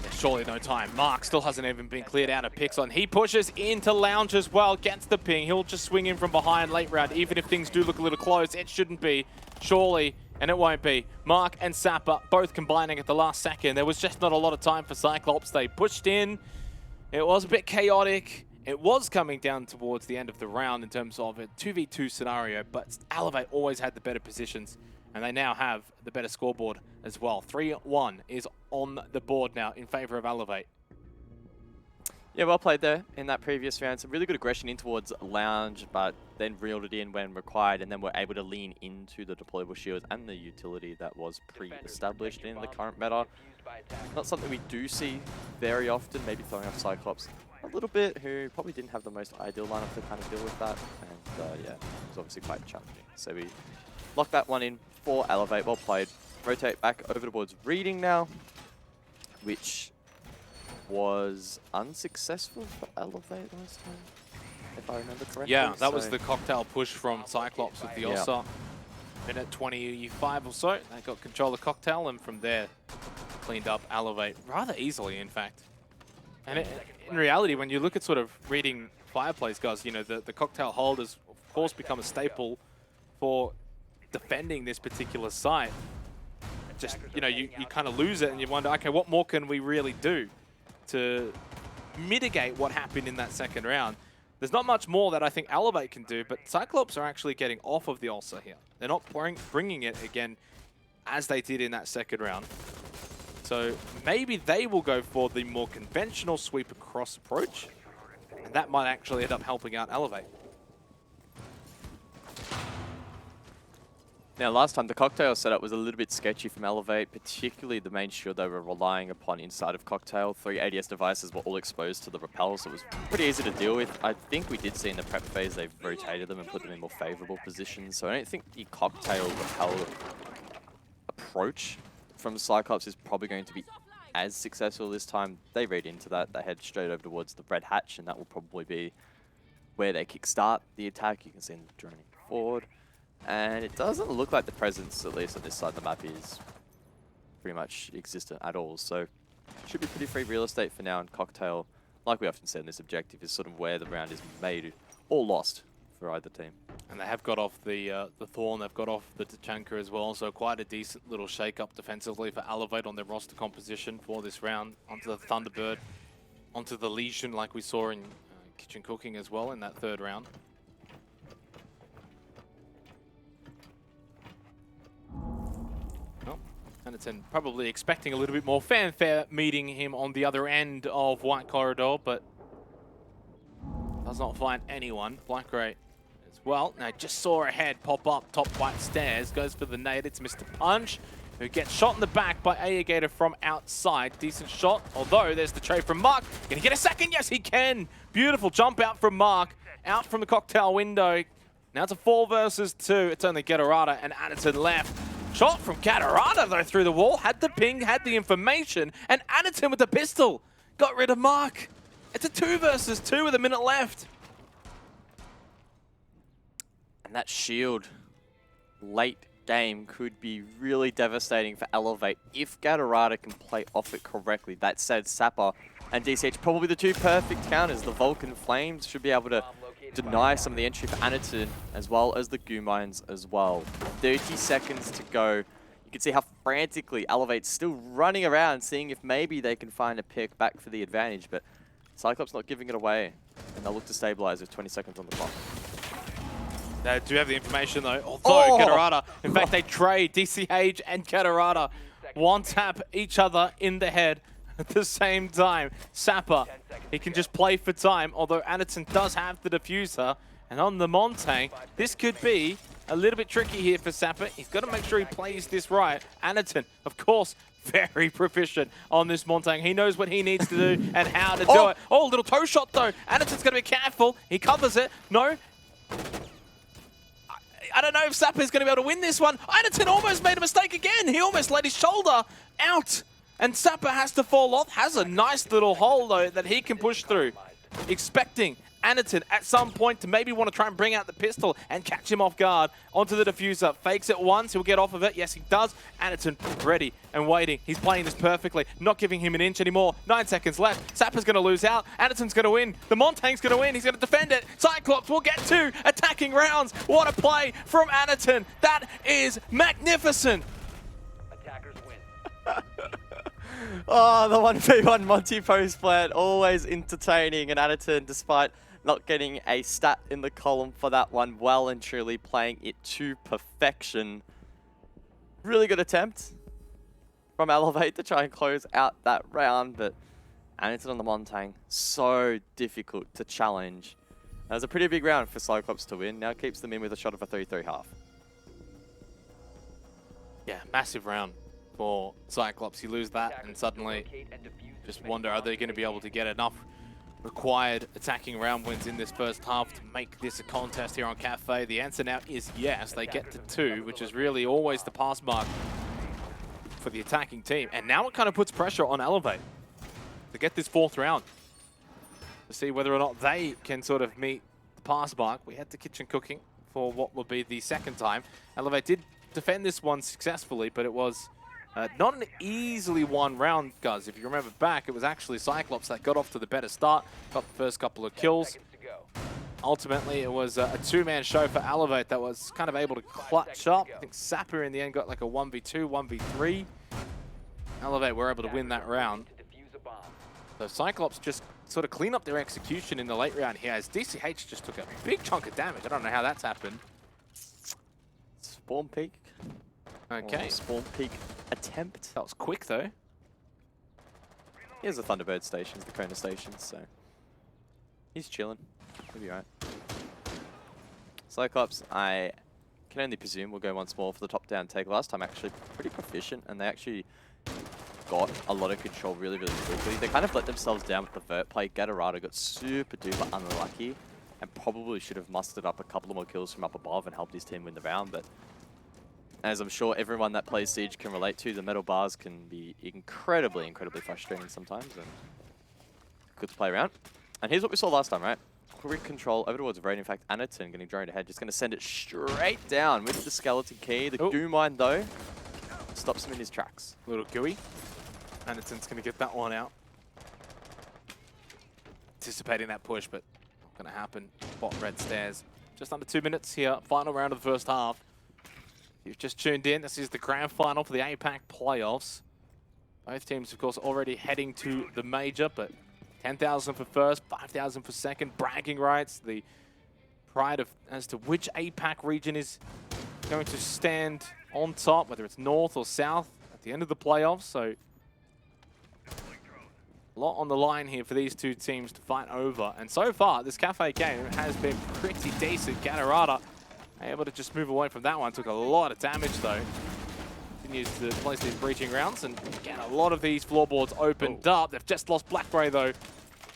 There's surely no time. Mark still hasn't even been cleared out of Pixon. He pushes into Lounge as well, gets the ping. He'll just swing in from behind late round. Even if things do look a little close, it shouldn't be. Surely, and it won't be. Mark and Sapper both combining at the last second. There was just not a lot of time for Cyclops. They pushed in. It was a bit chaotic. It was coming down towards the end of the round in terms of a 2v2 scenario, but Elevate always had the better positions, and they now have the better scoreboard as well. 3-1 is on the board now in favor of Elevate. Yeah, well played there in that previous round. Some really good aggression in towards Lounge, but then reeled it in when required, and then were able to lean into the deployable shields and the utility that was pre-established in the current meta. Not something we do see very often, maybe throwing off Cyclops a little bit, who probably didn't have the most ideal lineup to kind of deal with that. And yeah, it was obviously quite challenging. So we lock that one in for Elevate. Well played. Rotate back over towards Reading now, which was unsuccessful for Elevate last time, if I remember correctly. Yeah, that was the cocktail push from Cyclops with the Ulsa. Minute 25 or so, they got control of cocktail, and from there, cleaned up Elevate rather easily, in fact. And in reality, when you look at sort of Reading Fireplace, guys, you know, the cocktail hold has, of course, become a staple for defending this particular site. Just, you know, you kind of lose it and you wonder, okay, what more can we really do to mitigate what happened in that second round? There's not much more that I think Elevate can do, but Cyclops are actually getting off of the Ulcer here. They're not bringing it again as they did in that second round. So maybe they will go for the more conventional sweep across approach, and that might actually end up helping out Elevate. Now, last time the cocktail setup was a little bit sketchy from Elevate, particularly the main shield they were relying upon inside of cocktail. 3 ADS devices were all exposed to the rappel, so it was pretty easy to deal with. I think we did see in the prep phase they've rotated them and put them in more favorable positions, so I don't think the cocktail rappel approach from Cyclops is probably going to be as successful this time. They read into that, they head straight over towards the red hatch, and that will probably be where they kickstart the attack. You can see them droning forward. And it doesn't look like the presence, at least on this side of the map, is pretty much existent at all. So should be pretty free real estate for now, and cocktail, like we often say in this objective, is sort of where the round is made or lost for either team. And they have got off the Thorn, they've got off the Tachanka as well, so quite a decent little shake-up defensively for Elevate on their roster composition for this round. Onto the Thunderbird, onto the Legion like we saw in Kitchen Cooking as well in that third round. Well, Anderton probably expecting a little bit more fanfare meeting him on the other end of White Corridor, but does not find anyone. Black Ray as well. Now just saw a head pop up top white stairs. Goes for the nade. It's Mr. Punch, who gets shot in the back by Gator from outside. Decent shot, although there's the trade from Mark. Can he get a second? Yes, he can. Beautiful jump out from Mark. Out from the cocktail window. Now it's a 4 versus 2. It's only Gatorada and Anderton left. Shot from Gatorada, though, through the wall. Had the ping, had the information. And Anderton with the pistol got rid of Mark. It's a 2 versus 2 with a minute left. And that shield late game could be really devastating for Elevate if Gatorada can play off it correctly. That said, Sapper and DCH probably the 2 perfect counters. The Vulcan Flames should be able to deny some of the entry for Anderton, as well as the Goo Mines as well. 30 seconds to go. You can see how frantically Elevate's still running around, seeing if maybe they can find a pick back for the advantage, but Cyclops not giving it away, and they'll look to stabilize with 20 seconds on the clock. They do have the information, though, although Gatorada, in fact, they trade DCH and Gatorada. One tap each other in the head. at the same time. Sapper, he can just play for time, although Anderton does have the diffuser. And on the Montang, this could be a little bit tricky here for Sapper. He's got to make sure he plays this right. Anderton, of course, very proficient on this Montang. He knows what he needs to do and how to do it. Oh, little toe shot though. Anderton's going to be careful. He covers it. No. I don't know if Sapper's going to be able to win this one. Anderton almost made a mistake again. He almost let his shoulder out. And Sapper has to fall off. Has a nice little hole though that he can push through. Expecting Anderton at some point to maybe want to try and bring out the pistol and catch him off guard. Onto the diffuser. Fakes it once. He'll get off of it. Yes, he does. Anderton ready and waiting. He's playing this perfectly. Not giving him an inch anymore. 9 seconds left. Sapper's going to lose out. Anderton's going to win. The Montang's going to win. He's going to defend it. Cyclops will get 2 attacking rounds. What a play from Anderton. That is magnificent. Attackers win. Oh, the 1v1 Monty post plant, always entertaining. And Anderton, despite not getting a stat in the column for that one, well and truly playing it to perfection. Really good attempt from Elevate to try and close out that round, but Anderton on the Montang, so difficult to challenge. That was a pretty big round for Cyclops to win. Now keeps them in with a shot of a 3-3 half. Yeah, massive round for Cyclops. You lose that and suddenly just wonder, are they going to be able to get enough required attacking round wins in this first half to make this a contest here on Kafe? The answer now is yes. They get to 2, which is really always the pass mark for the attacking team. And now it kind of puts pressure on Elevate to get this 4th round, to see whether or not they can sort of meet the pass mark. We had the kitchen cooking for what would be the 2nd time. Elevate did defend this one successfully, but it was not an easily won round, guys. If you remember back, it was actually Cyclops that got off to the better start, got the first couple of kills. Ultimately, it was a 2-man show for Elevate that was kind of able to clutch up. I think Sapper in the end got like a 1v2, 1v3. Elevate were able to win that round. So Cyclops just sort of clean up their execution in the late round here, as DCH just took a big chunk of damage. I don't know how that's happened. Spawn peak. Okay. Or spawn peak attempt. That was quick though. Here's the Thunderbird stations, the Kona stations, so he's chilling. He'll be alright. Cyclops, I can only presume, will go once more for the top-down take. Last time actually pretty proficient, and they actually got a lot of control really, really quickly. They kind of let themselves down with the vert play. Gatorado got super duper unlucky and probably should have mustered up a couple of more kills from up above and helped his team win the round, but as I'm sure everyone that plays Siege can relate to, the metal bars can be incredibly, incredibly frustrating sometimes, and good to play around. And here's what we saw last time, right? Quick control over towards Raid. In fact, Anderton getting droned ahead, just going to send it straight down with the skeleton key. The goo mine, though, stops him in his tracks. Little gooey. Anderton's going to get that one out. Anticipating that push, but not going to happen. Bottom red stairs. Just under 2 minutes here. Final round of the first half. You've just tuned in. This is the grand final for the APAC playoffs. Both teams, of course, already heading to the major, but 10,000 for first, 5,000 for second. Bragging rights, the pride of as to which APAC region is going to stand on top, whether it's north or south at the end of the playoffs. So a lot on the line here for these two teams to fight over. And so far, this Kafe game has been pretty decent. Gatorada able to just move away from that one. Took a lot of damage, though. Continues to place these breaching rounds, and again, a lot of these floorboards opened up. They've just lost Black Ray, though.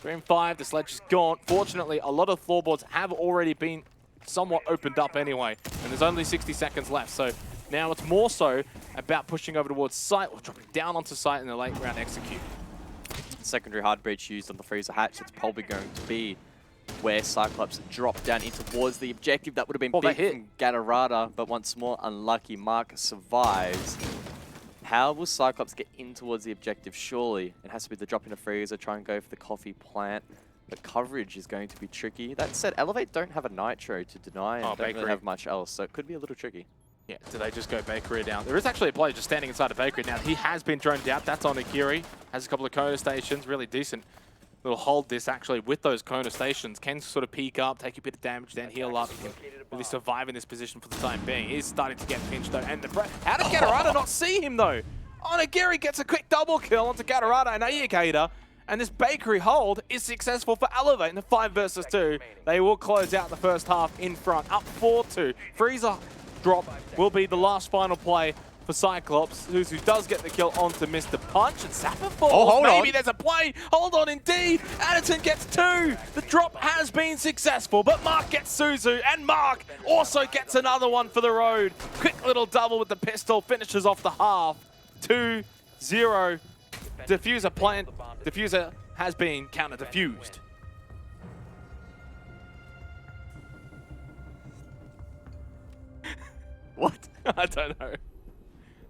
3 and 5, the sledge is gone. Fortunately, a lot of floorboards have already been somewhat opened up anyway, and there's only 60 seconds left. So now it's more so about pushing over towards site or dropping down onto site in the late round execute. Secondary hard breach used on the freezer hatch. It's probably going to be where Cyclops dropped down in towards the objective. That would have been big from Gatorada, but once more, unlucky. Mark survives. How will Cyclops get in towards the objective? Surely it has to be the drop in a freezer, try and go for the coffee plant. But coverage is going to be tricky. That said, Elevate don't have a nitro to deny and don't really have much else, so it could be a little tricky. Yeah, do they just go Bakery down? There is actually a player just standing inside a Bakery now. He has been droned out. That's on Akiri. Has a couple of Kona stations. Really decent little hold this actually with those Kona stations. Can sort of peek up, take a bit of damage, then heal up. He can really survive in this position for the time being. He's starting to get pinched though. And how did Gatorada not see him though? Onigiri gets a quick double kill onto Gatorada and Ayagator. And this bakery hold is successful for Elevate in the 5 versus 2. They will close out the first half in front, up 4-2. Freezer drop will be the last final play for Cyclops, who does get the kill onto Mr. Punch. And Zappa falls. Oh, hold Maybe on. there's a play. Hold on, indeed. Addison gets 2. The drop has been successful, but Mark gets Suzu, and Mark also gets another one for the road. Quick little double with the pistol, finishes off the half. 2-0. Diffuser has been counter-diffused. What? I don't know.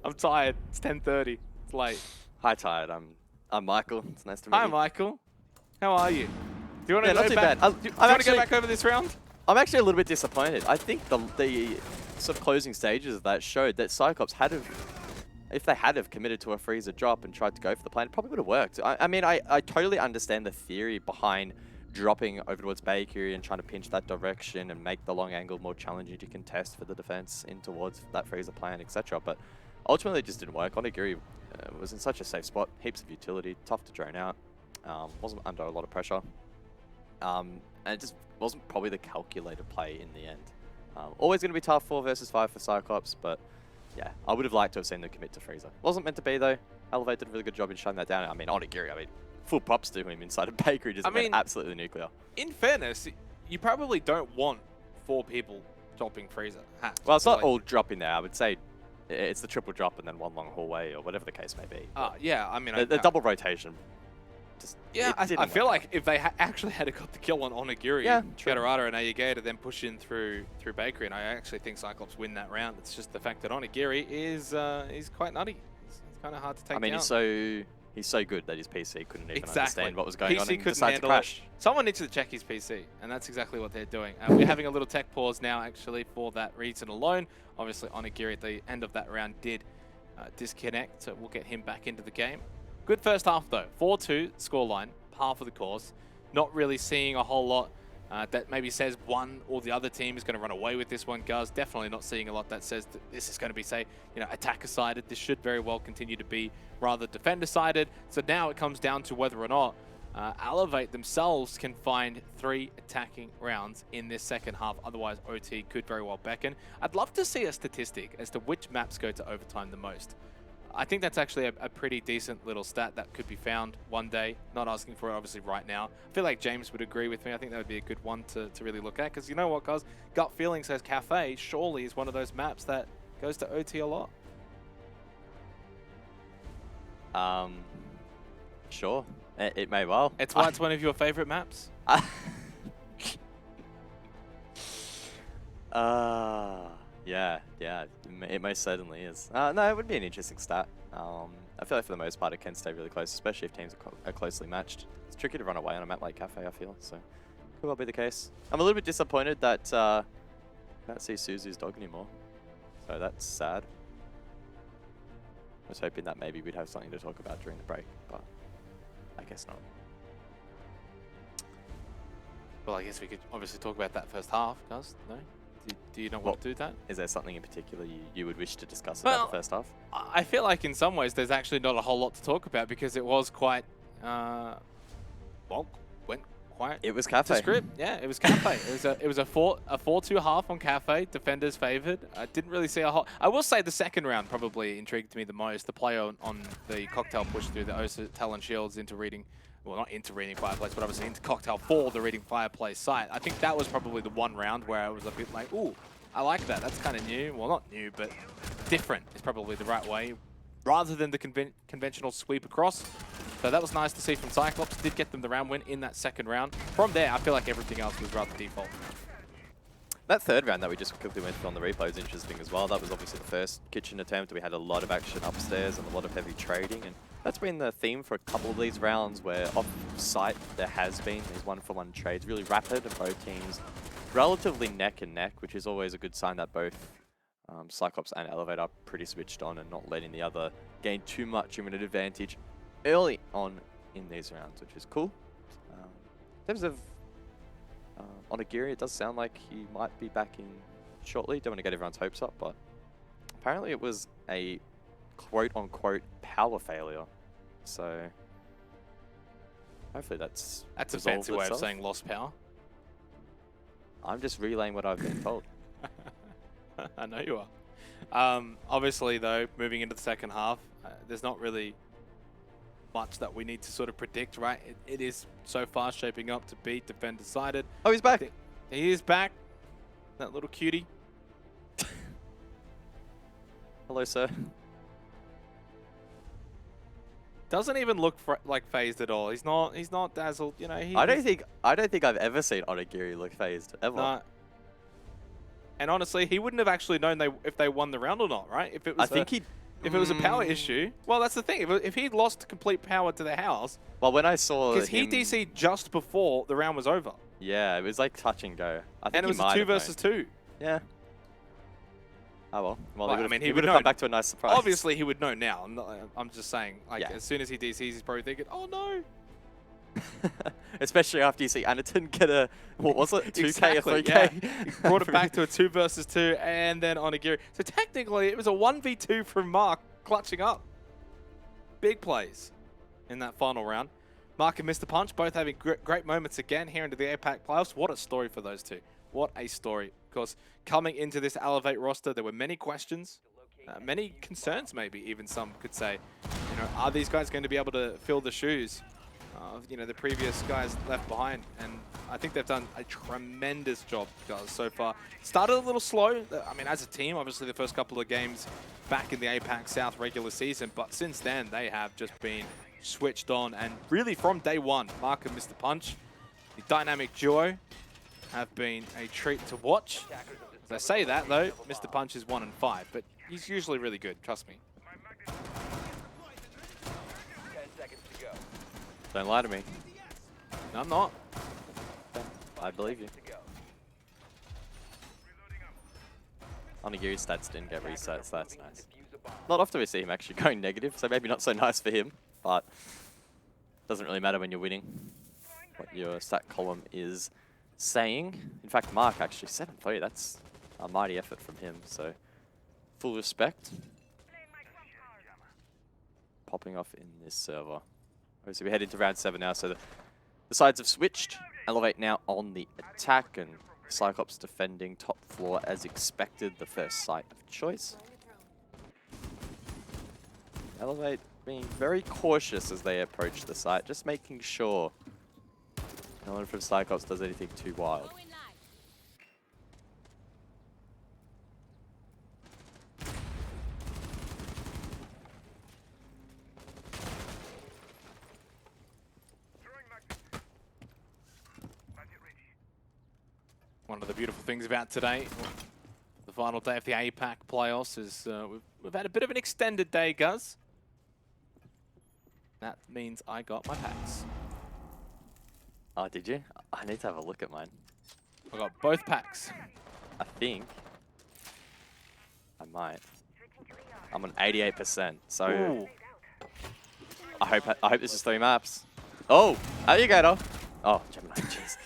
I'm tired. It's 10:30. It's late. Hi, Tired. I'm Michael. It's nice to meet Hi, you. Michael. How are you? Do you want to Yeah, go not too back? bad. Do you I'm want to go actually- back over this round? I'm actually a little bit disappointed. I think the sort of closing stages of that showed that Cyclops had have, if they had have committed to a freezer drop and tried to go for the plan, it probably would have worked. I mean, I totally understand the theory behind dropping over towards Bakery and trying to pinch that direction and make the long angle more challenging to contest for the defense in towards that freezer plan, etc. But ultimately, it just didn't work. Onigiri was in such a safe spot, heaps of utility, tough to drone out, wasn't under a lot of pressure. And it just wasn't probably the calculated play in the end. Always going to be tough 4 versus 5 for Cyclops, but yeah, I would have liked to have seen them commit to Freezer. Wasn't meant to be though. Elevate did a really good job in shutting that down. I mean, Onigiri, full props to him inside a bakery, just went absolutely nuclear. In fairness, you probably don't want 4 people dropping Freezer. Well, it's not all dropping there. I would say it's the triple drop and then one long hallway or whatever the case may be. Yeah, I mean... The double rotation. Yeah, I feel like if they actually had got the kill on Onigiri, Gatorada and Ayagator to then push in through Bakery, and I actually think Cyclops win that round. It's just the fact that Onigiri is quite nutty. It's kind of hard to take down. He's so good that his PC couldn't even Exactly. understand what was going on PC and couldn't decided to handle crash. it. Someone needs to check his PC, and that's exactly what they're doing. We're having a little tech pause now, actually, for that reason alone. Obviously, Onigiri at the end of that round did disconnect, so we'll get him back into the game. Good first half, though. 4-2 scoreline, par for the course. Not really seeing a whole lot that maybe says one or the other team is going to run away with this one, Guz. Definitely not seeing a lot that says that this is going to be, say, attacker-sided. This should very well continue to be rather defender-sided. So now it comes down to whether or not Elevate themselves can find 3 attacking rounds in this second half. Otherwise, OT could very well beckon. I'd love to see a statistic as to which maps go to overtime the most. I think that's actually a pretty decent little stat that could be found one day. Not asking for it, obviously, right now. I feel like James would agree with me. I think that would be a good one to really look at. Because you know what, guys? Gut feeling says Kafe surely is one of those maps that goes to OT a lot. Sure. It may well. It's why it's one of your favorite maps. Yeah, it most certainly is. No, it would be an interesting stat. I feel like for the most part it can stay really close, especially if teams are closely matched. It's tricky to run away on a map like Kafe, I feel, so could well be the case. I'm a little bit disappointed that I can't see Suzu's dog anymore, so that's sad. I was hoping that maybe we'd have something to talk about during the break, but I guess not. Well, I guess we could obviously talk about that first half, guys. No? Do you not want to do that? Is there something in particular you would wish to discuss about the first half? I feel like in some ways there's actually not a whole lot to talk about because it was quite, went quite. It was Kafe. To script. Yeah, it was Kafe. it was a 4-2 half on Kafe. Defenders favored. I didn't really see a whole. I will say the second round probably intrigued me the most. The play on the cocktail push through the Osa Talon shields into reading. Well, not into reading fireplace, but obviously into cocktail for the reading fireplace site. I think that was probably the one round where I was a bit like, ooh, I like that. That's kind of new. Well, not new, but different is probably the right way, rather than the conventional sweep across. So that was nice to see from Cyclops. Did get them the round win in that second round. From there, I feel like everything else was rather default. That third round that we just quickly went through on the replay was interesting as well. That was obviously the first kitchen attempt. We had a lot of action upstairs and a lot of heavy trading. And that's been the theme for a couple of these rounds where off-site there has been these one-for-one trades, really rapid, and both teams relatively neck and neck, which is always a good sign that both Cyclops and Elevate are pretty switched on and not letting the other gain too much of an advantage early on in these rounds, which is cool. In terms of Onigiri, it does sound like he might be back in shortly. Don't want to get everyone's hopes up, but apparently it was a quote-unquote power failure. So hopefully that's a resolved fancy way of itself. saying lost power. I'm just relaying what I've been told. I know you are. Obviously, though, moving into the second half, there's not really much that we need to sort of predict, right? It is so far shaping up to be defend decided. Oh, he's back. He is back. That little cutie. Hello, sir. Doesn't even look like phased at all. He's not dazzled. You know. I don't think I've ever seen Onigiri look phased ever. Nah. And honestly, he wouldn't have actually known if they won the round or not, right? If it was if it was a power issue, well, that's the thing. If he'd lost complete power to the house, Well, when I saw because he DC'd just before the round was over, yeah, it was like touch and go. I think and it was a 2 versus 2. Yeah. Oh well. Well, Like, he I mean, he would would have know. come back to a nice surprise. Obviously, he would know now. I'm just saying, like, Yeah. as soon as he DCs, he's probably thinking, "Oh no!" Especially after you see Anakin get a, what was it, 2K Exactly, or 3K? yeah. He brought it back to a 2 versus 2, and then Onigiri. So technically, it was a 1v2 from Mark clutching up. Big plays in that final round. Mark and Mr. Punch both having great moments again here into the APAC playoffs. What a story for those two. What a story. Because coming into this Elevate roster, there were many questions, many concerns maybe, even some could say. You know, are these guys going to be able to fill the shoes of, you know, the previous guys left behind? And I think they've done a tremendous job, guys, so far. Started a little slow. I mean, as a team, obviously the first couple of games back in the APAC South regular season, but since then they have just been switched on, and really from day one, Mark and Mr. Punch, the dynamic duo, have been a treat to watch. As I say that though, Mr. Punch is 1-5, but he's usually really good, trust me. 10 seconds to go. Don't lie to me. No, I'm not. I believe you. To go. Onigiri's stats didn't get reset, so that's nice. Defuse a bomb. Not often we see him actually going negative, so maybe not so nice for him, but doesn't really matter when you're winning what your stat column is saying. In fact, Mark actually 7-3, that's a mighty effort from him, so full respect. Popping off in this server. Obviously, we head into round 7 now, so the sides have switched. Elevate now on the attack, and Cyclops defending top floor as expected, the first site of choice. Elevate being very cautious as they approach the site, just making sure no one from Cyclops does anything too wild. One of the beautiful things about today, the final day of the APAC playoffs, is we've had a bit of an extended day, Guz. That means I got my packs. Oh, did you? I need to have a look at mine. I got both packs. I think I might. I'm on 88%, so Ooh. I hope this is 3 maps. Oh, alligator. Oh, Gemini, jeez.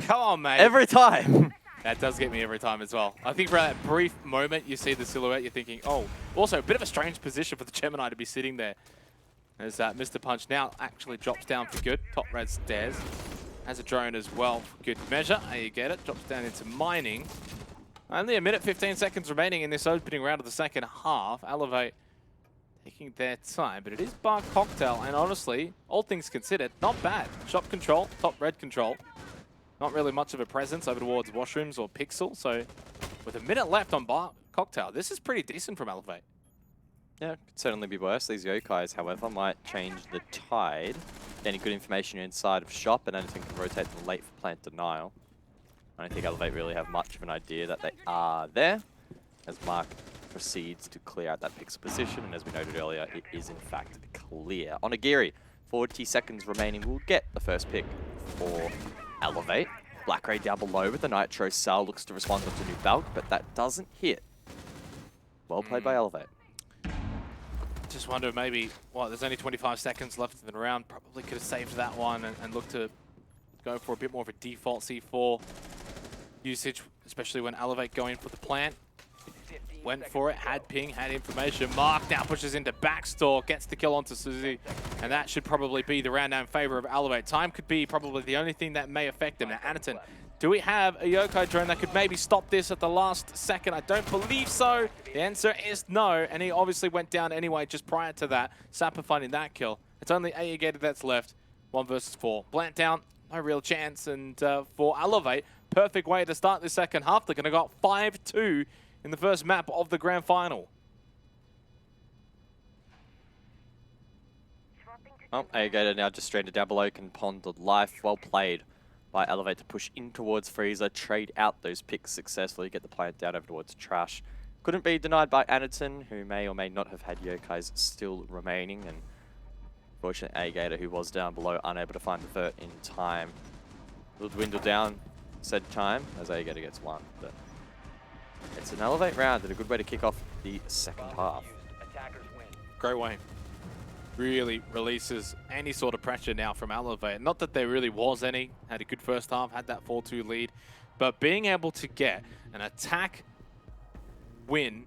Come on, mate. Every time. That does get me every time as well. I think for that brief moment you see the silhouette, you're thinking, oh, also a bit of a strange position for the Gemini to be sitting there. As Mr. Punch now actually drops down for good. Top red stairs. Has a drone as well for good measure. There you get it. Drops down into mining. Only a minute 15 seconds remaining in this opening round of the second half. Elevate taking their time, but it is Bar Cocktail, and honestly, all things considered, not bad. Shop control, top red control. Not really much of a presence over towards washrooms or Pixel, so with a minute left on Bar Cocktail, this is pretty decent from Elevate. Yeah, could certainly be worse. These yokais, however, might change the tide. Any good information inside of shop, and anything can rotate them late for plant denial. I don't think Elevate really have much of an idea that they are there, as Mark proceeds to clear out that Pixel position, and as we noted earlier, it is in fact clear. Onigiri, 40 seconds remaining, will get the first pick for Elevate. Black Ray down below with the Nitro Cell, looks to respond with the new Valk, but that doesn't hit. Well played by Elevate. Just wonder maybe, well, there's only 25 seconds left in the round. Probably could have saved that one and looked to go for a bit more of a default C4 usage, especially when Elevate going for the plant. went for it, had ping, had information. Mark now pushes into backstore, gets the kill onto Suzy, and that should probably be the round now in favor of Elevate. Time could be probably the only thing that may affect him. Now, Anaton, do we have a Yokai drone that could maybe stop this at the last second? I don't believe so. The answer is no, and he obviously went down anyway just prior to that. Sapper finding that kill. It's only Aegator that's left. 1 versus 4. Blant down, no real chance, and for Elevate, perfect way to start this second half. They're going to go 5-2 in the first map of the grand final. Oh, Aegator now just stranded down below, can pond the life. Well played by Elevate to push in towards Freezer, trade out those picks successfully, get the plant down over towards Trash. Couldn't be denied by Anaton, who may or may not have had Yokais still remaining, and fortunately Aegator, who was down below, unable to find the vert in time. Will dwindle down said time as Aegator gets one, but it's an Elevate round and a good way to kick off the second half. Great way. Really releases any sort of pressure now from Elevate. Not that there really was any. Had a good first half, had that 4-2 lead. But being able to get an attack win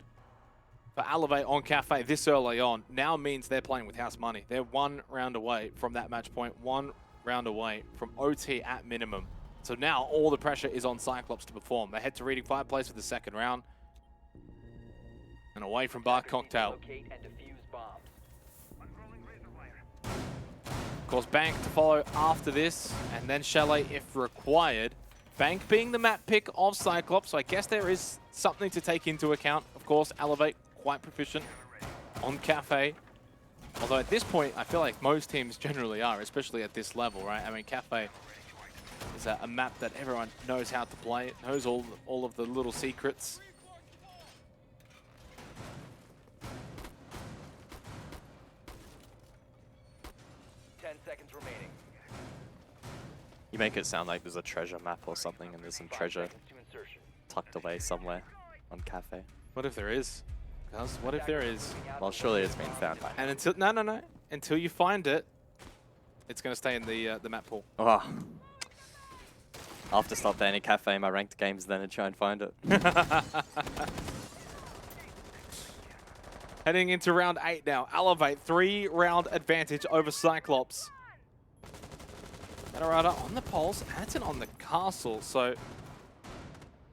for Elevate on Kafe this early on now means they're playing with house money. They're 1 round away from that match point, 1 round away from OT at minimum. So now all the pressure is on Cyclops to perform. They head to Reading Fireplace for the second round. And away from Bar Cocktail. Of course, Bank to follow after this, and then Chalet if required. Bank being the map pick of Cyclops, so I guess there is something to take into account. Of course, Elevate quite proficient on Kafe. Although at this point, I feel like most teams generally are, especially at this level, right? I mean, Kafe is a map that everyone knows how to play. It knows all of the little secrets. You make it sound like there's a treasure map or something and there's some treasure tucked away somewhere on Kafe. What if there is? Guys, what if there is? Well, surely it's been found by And until no, until you find it, it's going to stay in the map pool. Oh. I'll have to stop banning Kafe in my ranked games then and try and find it. Heading into round 8 now. Elevate 3-round advantage over Cyclops. Katarada on the pulse, Anaton on the castle, so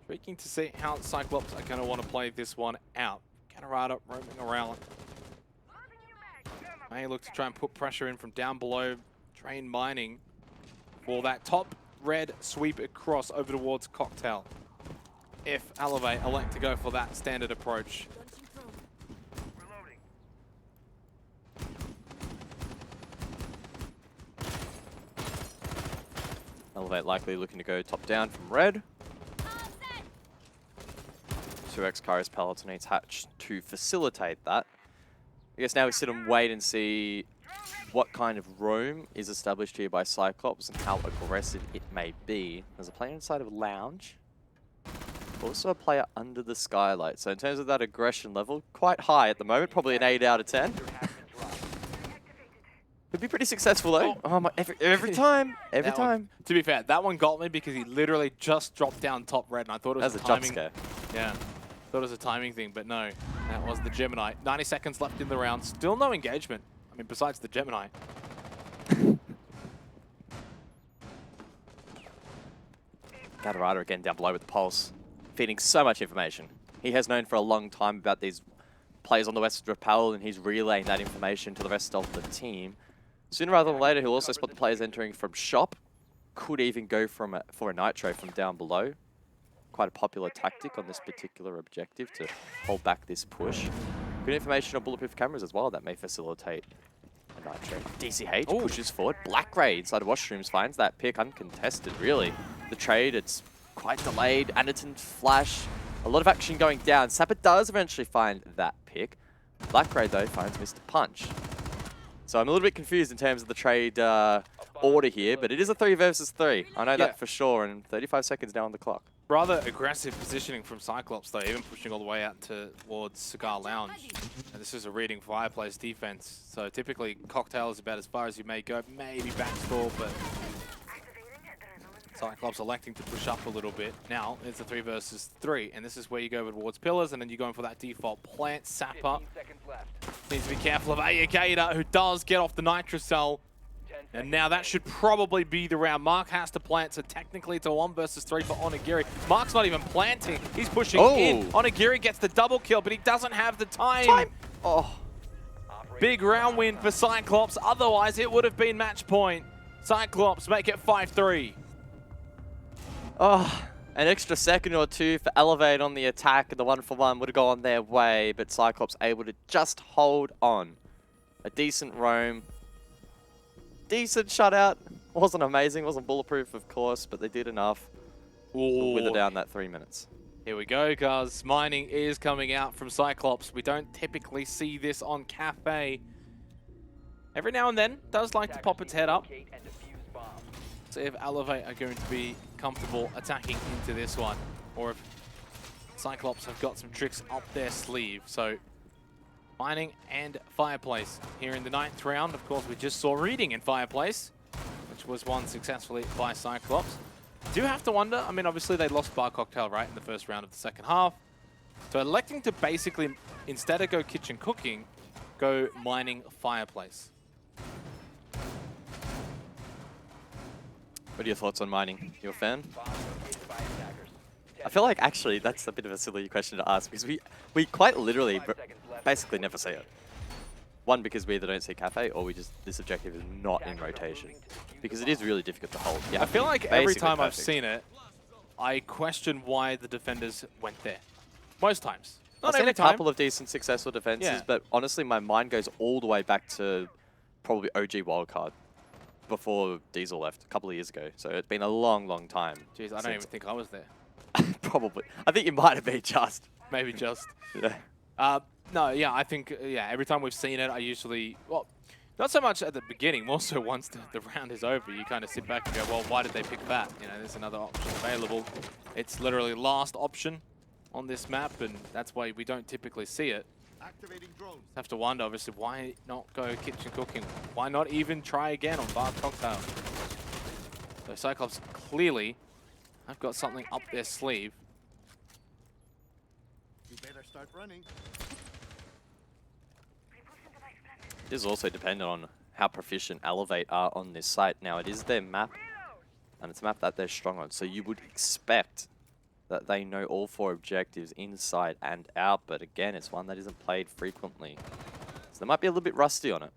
intriguing to see how Cyclops are going to want to play this one out. Katarada roaming around. May look to try and put pressure in from down below. Drain mining for that top red sweep across over towards Cocktail. If Elevate elect to go for that standard approach. Elevate likely looking to go top down from red. 2x Kairos Palatinates hatch to facilitate that. I guess now we sit and wait and see what kind of roam is established here by Cyclops and how aggressive it may be. There's a player inside of a lounge. Also a player under the skylight. So in terms of that aggression level, quite high at the moment. Probably an 8 out of 10. Could be pretty successful though. Oh my, every time. Every time. To be fair, that one got me because he literally just dropped down top red and I thought it was That's a a jump timing. scare. Yeah. Thought it was a timing thing, but no. That was the Gemini. 90 seconds left in the round. Still no engagement. I mean, besides the Gemini. Gatorada again down below with the pulse. Feeding so much information. He has known for a long time about these players on the West Repel and he's relaying that information to the rest of the team. Sooner rather than later, he'll also spot the players entering from shop. Could even go for a nitro from down below. Quite a popular tactic on this particular objective to hold back this push. Good information on bulletproof cameras as well that may facilitate a nitro. DCH pushes forward. Black Ray inside of washrooms finds that pick uncontested, really. The trade, it's quite delayed. Anaton flash. A lot of action going down. Sapper does eventually find that pick. Black Ray, though, finds Mr. Punch. So I'm a little bit confused in terms of the trade order here, but it is a 3 versus 3. I know that for sure, and 35 seconds now on the clock. Rather aggressive positioning from Cyclops, though, even pushing all the way out towards Cigar Lounge. And this is a Reading Fireplace defense, so typically Cocktail is about as far as you may go. Maybe backstall, but Cyclops electing to push up a little bit. Now it's a 3 versus 3, and this is where you go towards pillars, and then you're going for that default plant. Sapper 15 seconds left. needs to be careful of Ayagator, who does get off the Nitrocell. 10 And seconds now that remaining. should probably be the round. Mark has to plant, so technically it's a 1 versus 3 for Onigiri. Mark's not even planting. He's pushing in. Onigiri gets the double kill, but he doesn't have the time. Oh, Big round win for Cyclops. Otherwise, it would have been match point. Cyclops make it 5-3. oh, an extra second or two for Elevate on the attack, and the 1-for-1 would have gone their way, but Cyclops able to just hold on. A decent roam. Decent shutout. Wasn't amazing, wasn't bulletproof, of course, but they did enough to wither down that 3 minutes. Here we go, guys. Mining is coming out from Cyclops. We don't typically see this on Kafe. Every now and then, does like to pop its head up. Locate and defuse bombs. See if Elevate are going to be comfortable attacking into this one, or if Cyclops have got some tricks up their sleeve. So, Mining and Fireplace here in the 9th round. Of course, we just saw Reading in Fireplace, which was won successfully by Cyclops. Do have to wonder, I mean, obviously they lost Bar Cocktail, right, in the first round of the second half. So electing to basically, instead of go kitchen cooking, go mining Fireplace. What are your thoughts on mining? You a fan? Bombs located by attackers. I feel like actually that's a bit of a silly question to ask because we quite literally 5 seconds left. basically never see it. One, because we either don't see Kafe, or we just, this objective is not in Attackers are rotation. moving to defuse Because the it is bomb. really difficult to hold. Yeah, I feel like every basically time I've perfect. seen it, I question why the defenders went there. Most times. I've Not seen every a time. couple of decent successful defenses, Yeah. but honestly my mind goes all the way back to probably OG Wildcard before Diesel left a couple of years ago. So it's been a long, long time. Jeez, I don't since- even think I was there. Probably. I think you might have been just. Maybe just. Yeah. No, yeah, I think, yeah, every time we've seen it, I usually, well, not so much at the beginning, more so once the round is over, you kind of sit back and go, well, why did they pick that? You know, there's another option available. It's literally last option on this map, and that's why we don't typically see it. Activating drones. Have to wonder, obviously, why not go kitchen cooking? Why not even try again on Bar Cocktail? So Cyclops clearly have got something up their sleeve. You better start running. This is also dependent on how proficient Elevate are on this site. Now, it is their map, and it's a map that they're strong on, so you would expect that they know all 4 objectives inside and out, but again, it's one that isn't played frequently. So they might be a little bit rusty on it.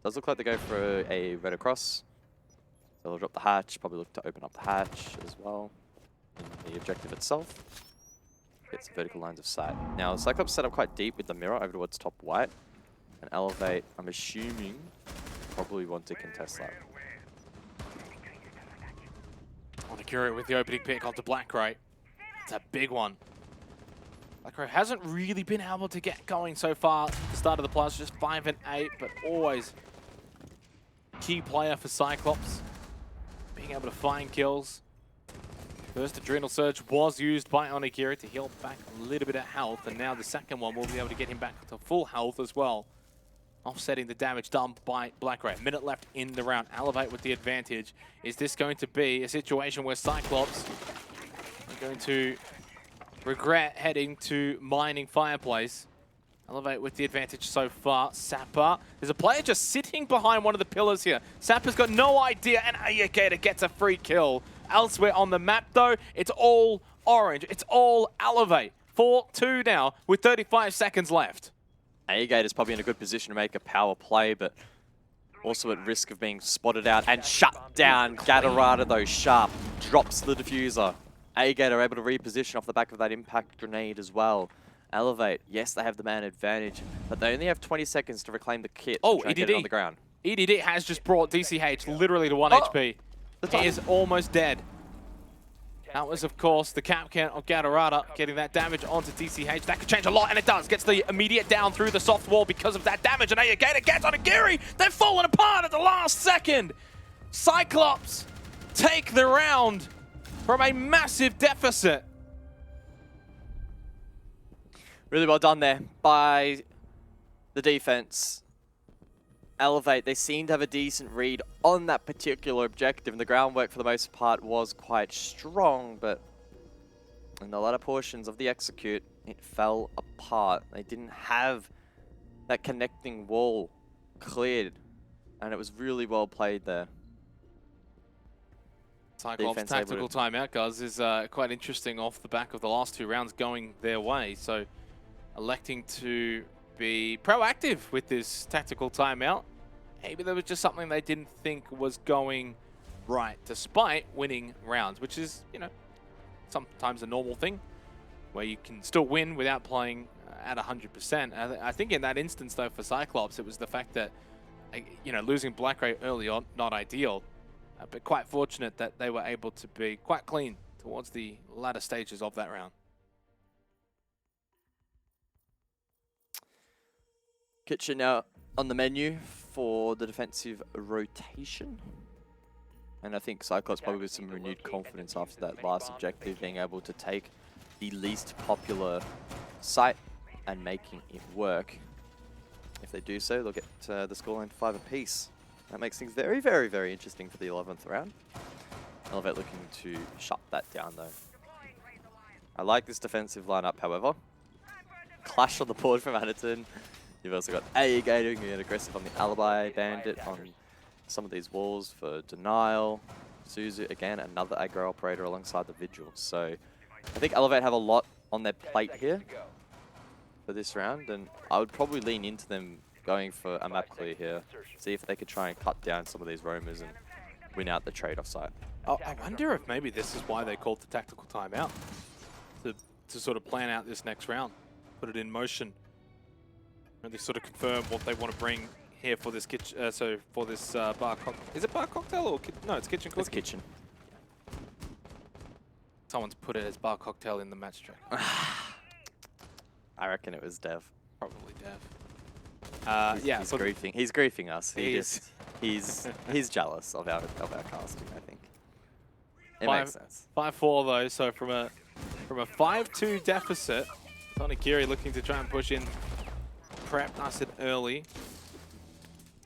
Does look like they go for a red across. So they'll drop the hatch, probably look to open up the hatch as well in the objective itself. Get some vertical lines of sight. Now, Cyclops set up quite deep with the mirror over towards top white. And Elevate, I'm assuming, probably want to contest that. Onigiri with the opening pick onto Blackray. It's a big one. Blackray hasn't really been able to get going so far at the start of the plus, just 5 and 8, but always key player for Cyclops. Being able to find kills. First Adrenal Surge was used by Onigiri to heal back a little bit of health, and now the second one will be able to get him back to full health as well. Offsetting the damage done by Blackray. Minute left in the round. Elevate with the advantage. Is this going to be a situation where Cyclops are going to regret heading to mining Fireplace? Elevate with the advantage so far. Sapper. There's a player just sitting behind one of the pillars here. Sapper's got no idea, and Ayagator gets a free kill. Elsewhere on the map, though, it's all orange. It's all Elevate. 4-2 now with 35 seconds left. Agate is probably in a good position to make a power play, but also at risk of being spotted out and shut down. Gatorada, though, sharp, drops the diffuser. Agate are able to reposition off the back of that impact grenade as well. Elevate, yes, they have the man advantage, but they only have 20 seconds to reclaim the kit. Oh, and get it on the ground. EDD has just brought DCH literally to 1 HP. He is almost dead. That was, of course, the cap count of Gatorada getting that damage onto DCH. That could change a lot, and it does. Gets the immediate down through the soft wall because of that damage, and Ayagator gets on Onigiri. They've fallen apart at the last second. Cyclops take the round from a massive deficit. Really well done there by the defense. Elevate, they seem to have a decent read on that particular objective, and the groundwork for the most part was quite strong, but in the latter portions of the execute, it fell apart. They didn't have that connecting wall cleared, and it was really well played there. Cyclops' Defense tactical timeout, guys, is quite interesting off the back of the last 2 rounds going their way. So electing to be proactive with this tactical timeout. Maybe there was just something they didn't think was going right, despite winning rounds, which is, you know, sometimes a normal thing, where you can still win without playing at 100%. I think in that instance, though, for Cyclops, it was the fact that, you know, losing Black Ray early on, not ideal, but quite fortunate that they were able to be quite clean towards the latter stages of that round. Kitchen now on the menu for the defensive rotation. And I think Cyclops probably with some renewed confidence after that last objective, being able to take the least popular site and making it work. If they do so, they'll get the scoreline 5 apiece. That makes things very, very, very interesting for the 11th round. Elevate looking to shut that down, though. I like this defensive lineup, however. Clash on the board from Anderton. You've also got A Gator getting aggressive on the Alibi Bandit on some of these walls for Denial. Suzu, again, another aggro operator alongside the Vigil. So I think Elevate have a lot on their plate here for this round, and I would probably lean into them going for a map clear here. See if they could try and cut down some of these roamers and win out the trade-off side. I wonder if maybe this is why they called the tactical timeout, to sort of plan out this next round, put it in motion. Really sort of confirm what they want to bring here for this kitchen. So for this bar cocktail. Is it bar cocktail or no? It's kitchen cooking. It's kitchen. Someone's put it as bar cocktail in the match track. I reckon it was Dev. Probably Dev. Yeah, He's so griefing. He's griefing us. He is. He's jealous of our casting, I think. It Five- makes sense. 5-4 though. So from a 5-2 deficit, Onikiri looking to try and push in. Prep nice and early.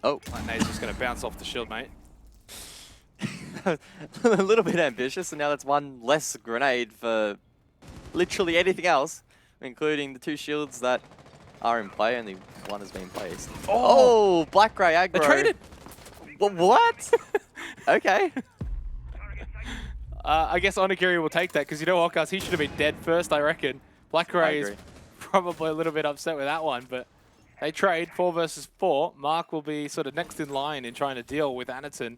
Oh, That nade's just going to bounce off the shield, mate. a little bit ambitious, and now that's one less grenade for literally anything else, including the 2 shields that are in play. Only one has been placed. Oh, Black Grey aggro. They traded. What? Okay. I guess Onikiri will take that, because you know what, guys? He should have been dead first, I reckon. Black Ray is agree. probably a little bit upset with that one, but they trade 4 versus 4. Mark will be sort of next in line in trying to deal with Anderton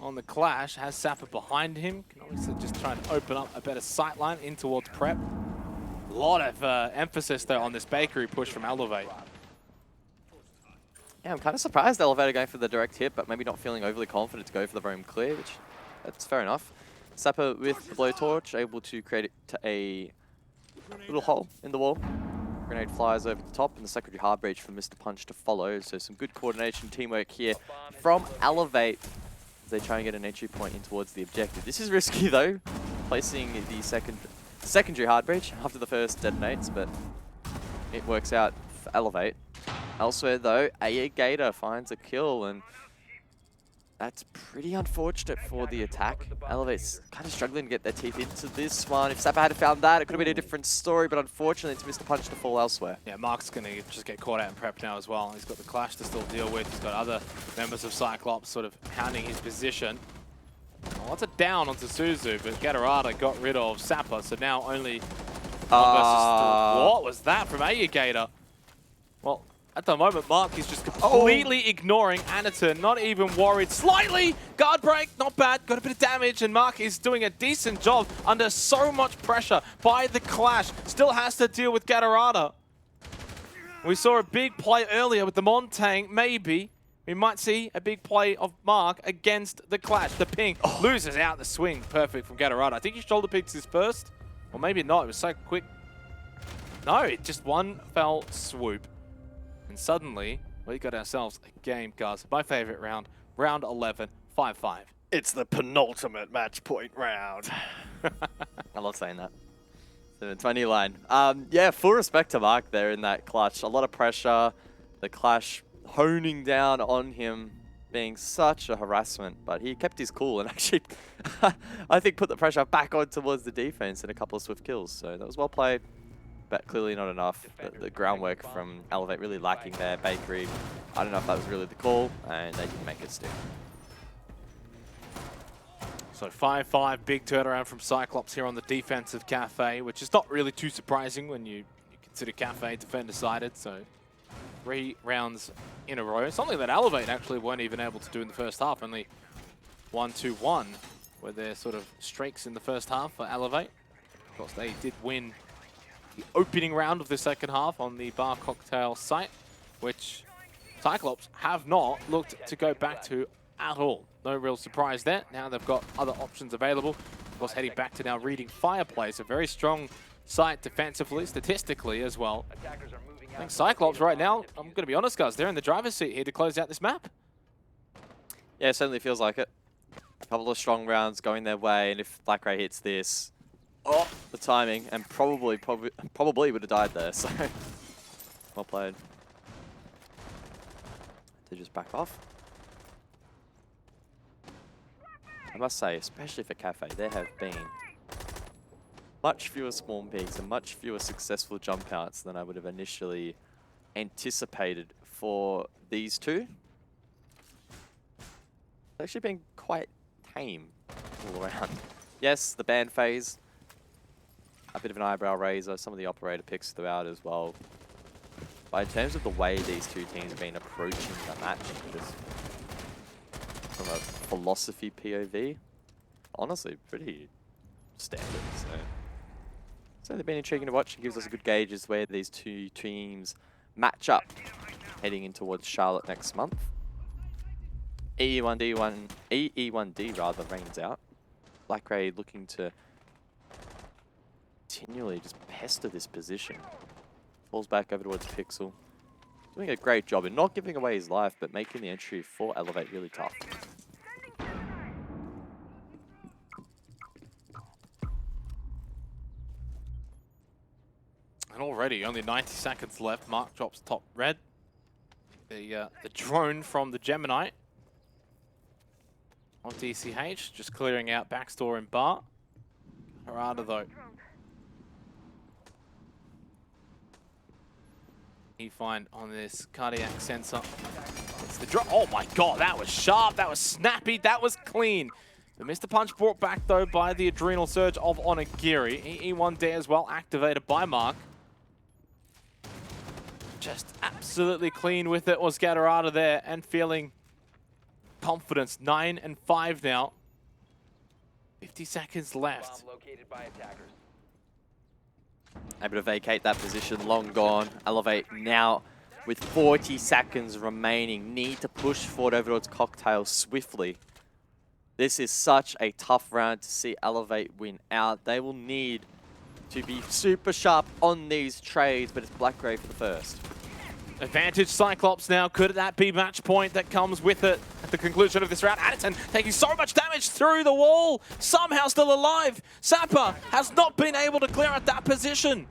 on the clash. Has Sapper behind him. Can obviously just try and open up a better sight line in towards Prep. A lot of emphasis, though, on this bakery push from Elevate. Yeah, I'm kind of surprised Elevator going for the direct hit, but maybe not feeling overly confident to go for the roam clear, which that's fair enough. Sapper with the blowtorch, able to create a little hole in the wall. Grenade flies over the top, and the secondary hard breach from Mr. Punch to follow. So some good coordination, teamwork here from Elevate as they try and get an entry point in towards the objective. This is risky though, placing the secondary hard breach after the first detonates, but it works out for Elevate. Elsewhere though, A Gator finds a kill, and that's pretty unfortunate for the attack. Elevate's kind of struggling to get their teeth into this one. If Sapper had found that, it could have been a different story, but unfortunately it's Mr. Punch to fall elsewhere. Yeah, Mark's going to just get caught out in Prep now as well. He's got the clash to still deal with. He's got other members of Cyclops sort of hounding his position. Well, that's a down onto Suzu, but Gatorada got rid of Sapper, so now only 1 versus 3. What was that from Gator? Well, at the moment, Mark is just completely ignoring Anderton, not even worried. Slightly, guard break, not bad, got a bit of damage, and Mark is doing a decent job under so much pressure by the clash. Still has to deal with Gatorada. We saw a big play earlier with the Montang, maybe. We might see a big play of Mark against the clash. The ping loses out the swing, perfect from Gatorada. I think he shoulder picks his first, or maybe not, it was so quick. No, it just one fell swoop. And suddenly, we got ourselves a game, guys. My favorite round, round 11, 5-5. It's the penultimate match point round. I love saying that. The 20 line. Yeah, full respect to Mark there in that clutch. A lot of pressure. The clash honing down on him, being such a harassment, but he kept his cool and actually, I think, put the pressure back on towards the defense and a couple of swift kills. So that was well played, but clearly not enough. The groundwork from Elevate really lacking there. Bakery, I don't know if that was really the call, and they didn't make it stick. So 5-5, big turnaround from Cyclops here on the defense of Kafe, which is not really too surprising when you consider Kafe defender-sided. So 3 rounds in a row. Something that Elevate actually weren't even able to do in the first half. Only 1-2-1 were their sort of streaks in the first half for Elevate. Of course, they did win the opening round of the second half on the Bar Cocktail site, which Cyclops have not looked to go back to at all. No real surprise there. Now they've got other options available. Of course, heading back to now Reading Fireplace, a very strong site defensively, statistically as well. Attackers are moving I out. think Cyclops right now, I'm going to be honest, guys, they're in the driver's seat here to close out this map. Yeah, it certainly feels like it. A couple of strong rounds going their way, and if Black Ray hits this, oh, the timing, and probably would have died there. So, well played. To just back off. I must say, especially for Kafe, there have been much fewer swarm peaks and much fewer successful jump outs than I would have initially anticipated for these two. It's actually been quite tame all around. Yes, the ban phase, a bit of an eyebrow raiser, some of the operator picks throughout as well. But in terms of the way these two teams have been approaching the match, just from a philosophy POV, honestly, pretty standard. So they've been intriguing to watch and gives us a good gauge as where these two teams match up heading in towards Charlotte next month. EE1D rather reigns out. Black Ray looking to continually just pester this position. Falls back over towards Pixel. Doing a great job in not giving away his life, but making the entry for Elevate really tough. And already only 90 seconds left. Mark drops top red. The drone from the Gemini on DCH, just clearing out backstore and bar. Harada though. You find on this cardiac sensor. It's the drop. Oh my god, that was sharp, that was snappy, that was clean. The Mr. Punch brought back though by the adrenal surge of Onigiri. EE1D as well, activated by Mark. Just absolutely clean with it was Gatorada there and feeling confidence. 9 and 5 now. 50 seconds left. Bomb located by attackers. Able to vacate that position, long gone. Elevate now with 40 seconds remaining. Need to push forward over towards Cocktail swiftly. This is such a tough round to see Elevate win out. They will need to be super sharp on these trades, but it's Black Ray for the first. Advantage Cyclops now. Could that be match point that comes with it at the conclusion of this round? Addison taking so much damage through the wall. Somehow still alive. Zappa has not been able to clear out that position.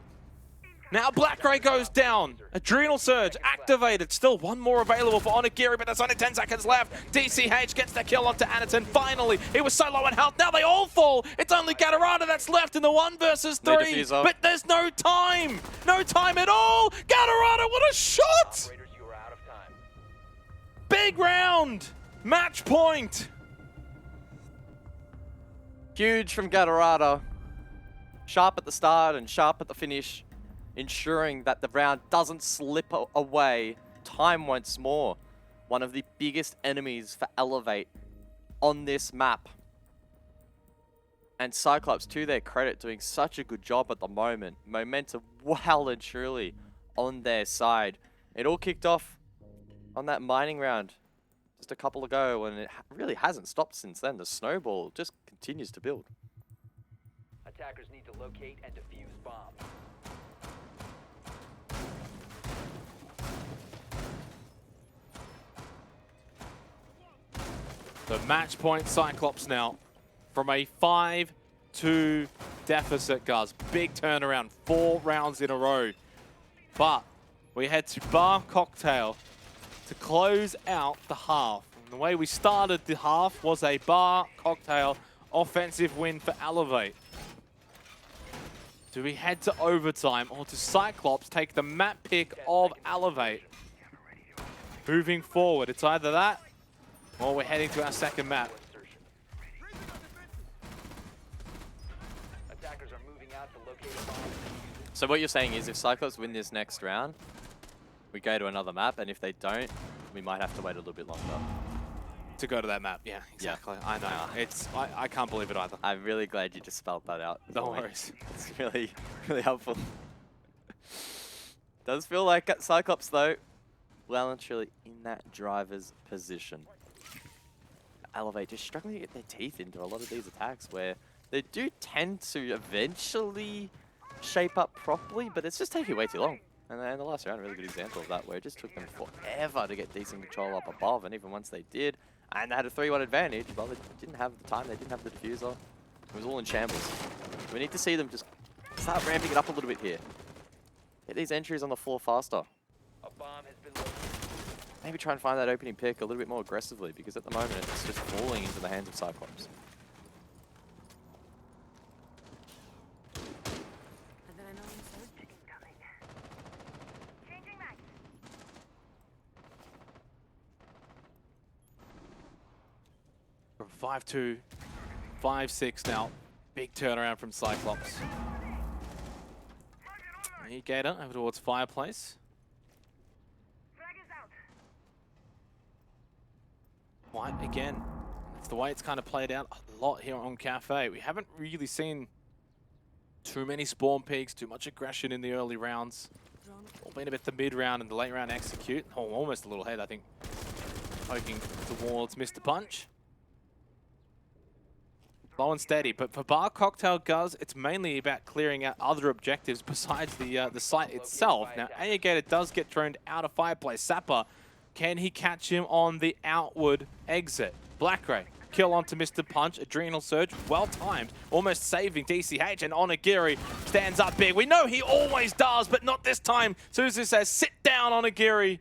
Now Black Ray goes down. Adrenal Surge activated. Still one more available for Onigiri, but there's only 10 seconds left. DCH gets the kill onto Addison. Finally, he was so low in health. Now they all fall. It's only Gatorada that's left in the 1 versus 3. But there's no time. No time at all. Gatorada, what a shot! Operators, you are out of time. Big round. Match point. Huge from Gatorada. Sharp at the start and sharp at the finish, ensuring that the round doesn't slip away time once more. One of the biggest enemies for Elevate on this map. And Cyclops, to their credit, doing such a good job at the moment. Momentum well and truly on their side. It all kicked off on that mining round just a couple ago, and it really hasn't stopped since then. The snowball just continues to build. Attackers need to locate and defuse bombs. The match point Cyclops now from a 5-2 deficit, guys. Big turnaround, 4 rounds in a row. But we head to Bar Cocktail to close out the half. And the way we started the half was a bar cocktail offensive win for Elevate. Do we head to overtime, or does Cyclops take the map pick of Elevate? Moving forward, it's either that, or we're heading to our second map. Attackers are moving out to locate a bomb. So what you're saying is if Cyclops win this next round, we go to another map, and if they don't, we might have to wait a little bit longer. To go to that map, yeah, exactly. I know. I can't believe it either. I'm really glad you just spelled that out. No worries. It's really, really helpful. Does feel like Cyclops, though, well and truly in that driver's position. Elevate just struggling to get their teeth into a lot of these attacks where they do tend to eventually shape up properly, but it's just taking way too long. And the last round, a really good example of that, where it just took them forever to get decent control up above, and even once they did, and they had a 3-1 advantage, well, they didn't have the time, they didn't have the diffuser. It was all in shambles. We need to see them just start ramping it up a little bit here. Get these entries on the floor faster. A bomb has been located. Maybe try and find that opening pick a little bit more aggressively, because at the moment it's just falling into the hands of Cyclops. From 5-2, 5-6 now. Big turnaround from Cyclops. Gator over towards Fireplace. White again. That's the way it's kind of played out a lot here on Kafe. We haven't really seen too many spawn peaks, too much aggression in the early rounds. All been a bit the mid round and the late round execute. Oh, almost a little head, I think. Poking towards Mr. Punch. Low and steady, but for Bar Cocktail Guz, it's mainly about clearing out other objectives besides the site itself. Now, Gator does get thrown out of Fireplace. Sapper, can he catch him on the outward exit? Blackray, kill onto Mr. Punch. Adrenal Surge, well timed, almost saving DCH, and Onigiri stands up big. We know he always does, but not this time. Suzu says, sit down, Onigiri.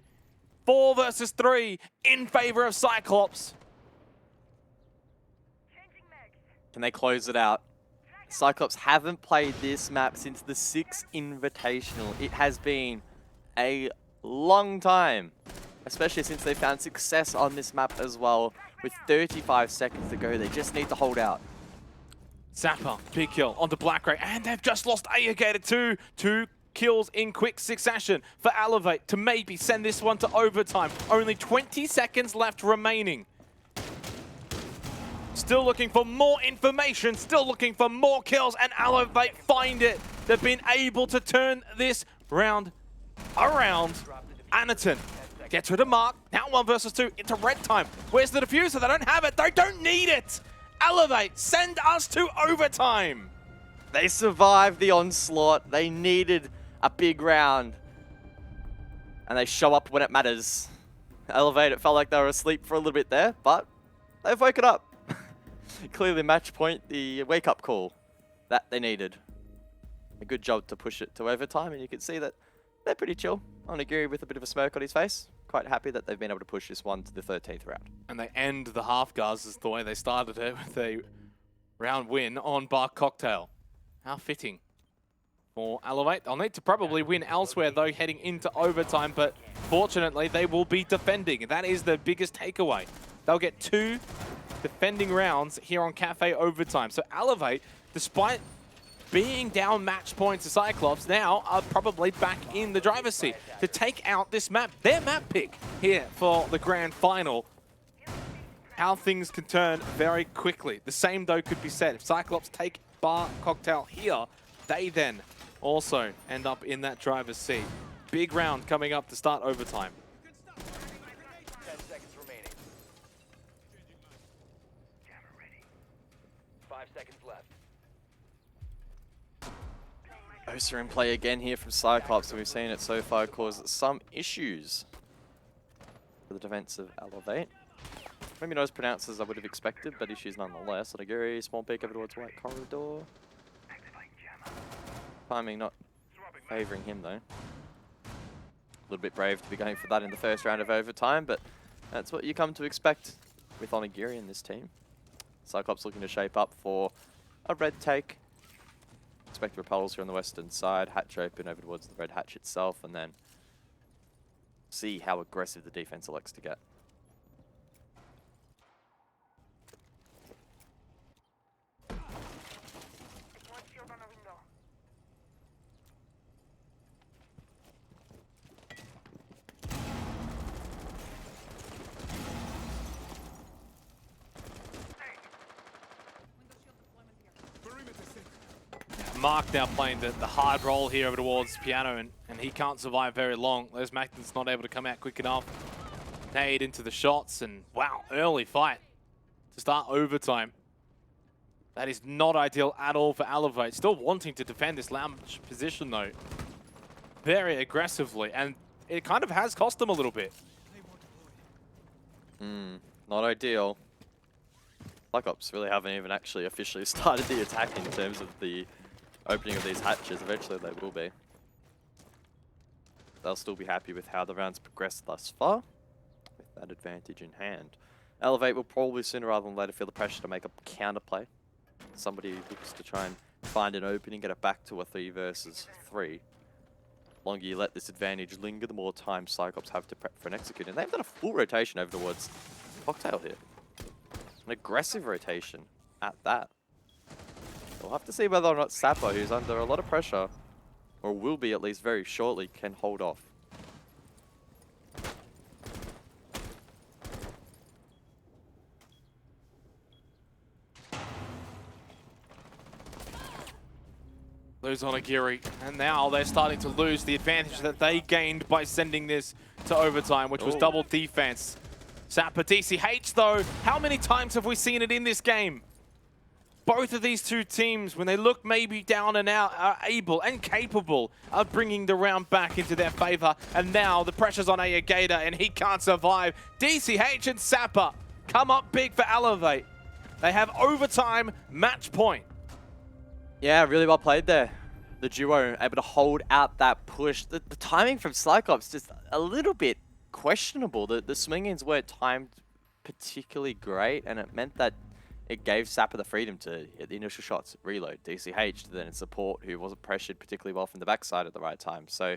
4 versus 3 in favor of Cyclops. Can they close it out? Cyclops haven't played this map since the 6th Invitational. It has been a long time, especially since they found success on this map as well. With 35 seconds to go, they just need to hold out. Zappa, big kill onto Blackray, and they've just lost Gator too. 2 kills in quick succession for Elevate to maybe send this one to overtime. Only 20 seconds left remaining. Still looking for more information, still looking for more kills, and Elevate find it. They've been able to turn this round around. Anaton gets rid of Mark. Now 1 versus 2 into red time. Where's the diffuser? They don't have it. They don't need it. Elevate, send us to overtime. They survived the onslaught. They needed a big round. And they show up when it matters. Elevate, it felt like they were asleep for a little bit there, but they've woken up. Clearly match point, the wake-up call that they needed. A good job to push it to overtime, and you can see that they're pretty chill. Onigiri with a bit of a smirk on his face. Quite happy that they've been able to push this one to the 13th round. And they end the half, guys, as the way they started it with a round win on Bar Cocktail. How fitting for Elevate. They'll need to probably win elsewhere, though, heading into overtime, but fortunately, they will be defending. That is the biggest takeaway. They'll get 2 defending rounds here on Kafe overtime. So Elevate, despite being down match points to Cyclops, now are probably back in the driver's seat to take out this map. Their map pick here for the grand final. How things can turn very quickly. The same, though, could be said. If Cyclops take Bar Cocktail here, they then also end up in that driver's seat. Big round coming up to start overtime. 10 seconds remaining. 5 seconds left. Osa in play again here from Cyclops, and we've seen it so far cause some issues for the defense of Elevate. Maybe not as pronounced as I would have expected, but issues nonetheless. Onigiri, small peek over towards White Corridor. Timing not favouring him though. little bit brave to be going for that in the first round of overtime, but that's what you come to expect with Onigiri in this team. Cyclops looking to shape up for a red take. Expect repels here on the western side, hatch open over towards the red hatch itself, and then see how aggressive the defense elects to get. Mark now playing the hard roll here over towards Piano, and he can't survive very long. Les Macton's not able to come out quick enough. Nade into the shots, and wow, early fight to start overtime. That is not ideal at all for Elevate. Still wanting to defend this lounge position though, very aggressively, and it kind of has cost them a little bit. Not ideal. Cyclops really haven't even actually officially started the attack in terms of the opening of these hatches. Eventually they will be. They'll still be happy with how the rounds progressed thus far, with that advantage in hand. Elevate will probably sooner rather than later feel the pressure to make a counterplay. Somebody looks to try and find an opening, get it back to a 3 versus 3. The longer you let this advantage linger, the more time Cyclops have to prep for an execute. And they've done a full rotation over towards Cocktail here. An aggressive rotation at that. We'll have to see whether or not Sapper, who's under a lot of pressure, or will be at least very shortly, can hold off. Lose Onigiri, and now they're starting to lose the advantage that they gained by sending this to overtime, which was double defense. Sapper, DCH though, how many times have we seen it in this game? Both of these two teams, when they look maybe down and out, are able and capable of bringing the round back into their favor. And now the pressure's on Ayagata and he can't survive. DCH and Sapper come up big for Elevate. They have overtime match point. Yeah, really well played there. The duo able to hold out that push. The timing from Cyclops just a little bit questionable. The swing-ins weren't timed particularly great, and it meant that it gave Sapper the freedom to hit the initial shots, reload, DCH, to then support, who wasn't pressured particularly well from the backside at the right time. So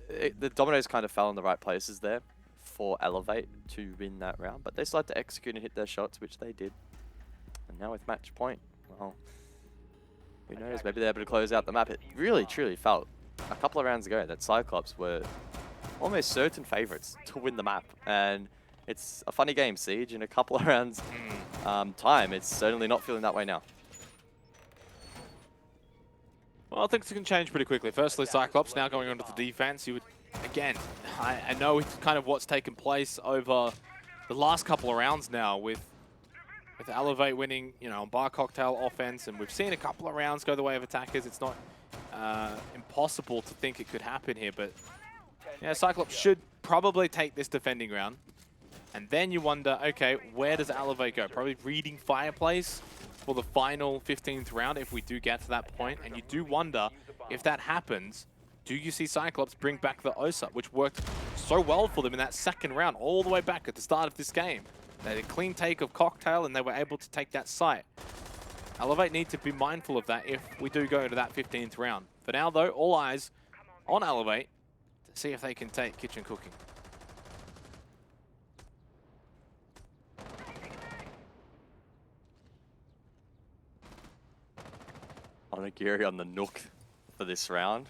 the dominoes kind of fell in the right places there for Elevate to win that round, but they still had to execute and hit their shots, which they did. And now with match point, well, who knows, maybe they're able to close out the map. It really, truly felt a couple of rounds ago that Cyclops were almost certain favorites to win the map. And it's a funny game, Siege. In a couple of rounds time, it's certainly not feeling that way now. Well, things can change pretty quickly. Firstly, Cyclops now going onto the defense. You would, again, I know it's kind of what's taken place over the last couple of rounds now with Elevate winning, you know, on bar cocktail offense, and we've seen a couple of rounds go the way of attackers. It's not impossible to think it could happen here, but yeah, Cyclops should probably take this defending round. And then you wonder, okay, where does Elevate go? Probably reading Fireplace for the final 15th round if we do get to that point. And you do wonder, if that happens, do you see Cyclops bring back the OSA, which worked so well for them in that second round, all the way back at the start of this game? They had a clean take of Cocktail, and they were able to take that site. Elevate need to be mindful of that if we do go into that 15th round. For now, though, all eyes on Elevate to see if they can take Kitchen Cooking. Onigiri on the Nook for this round.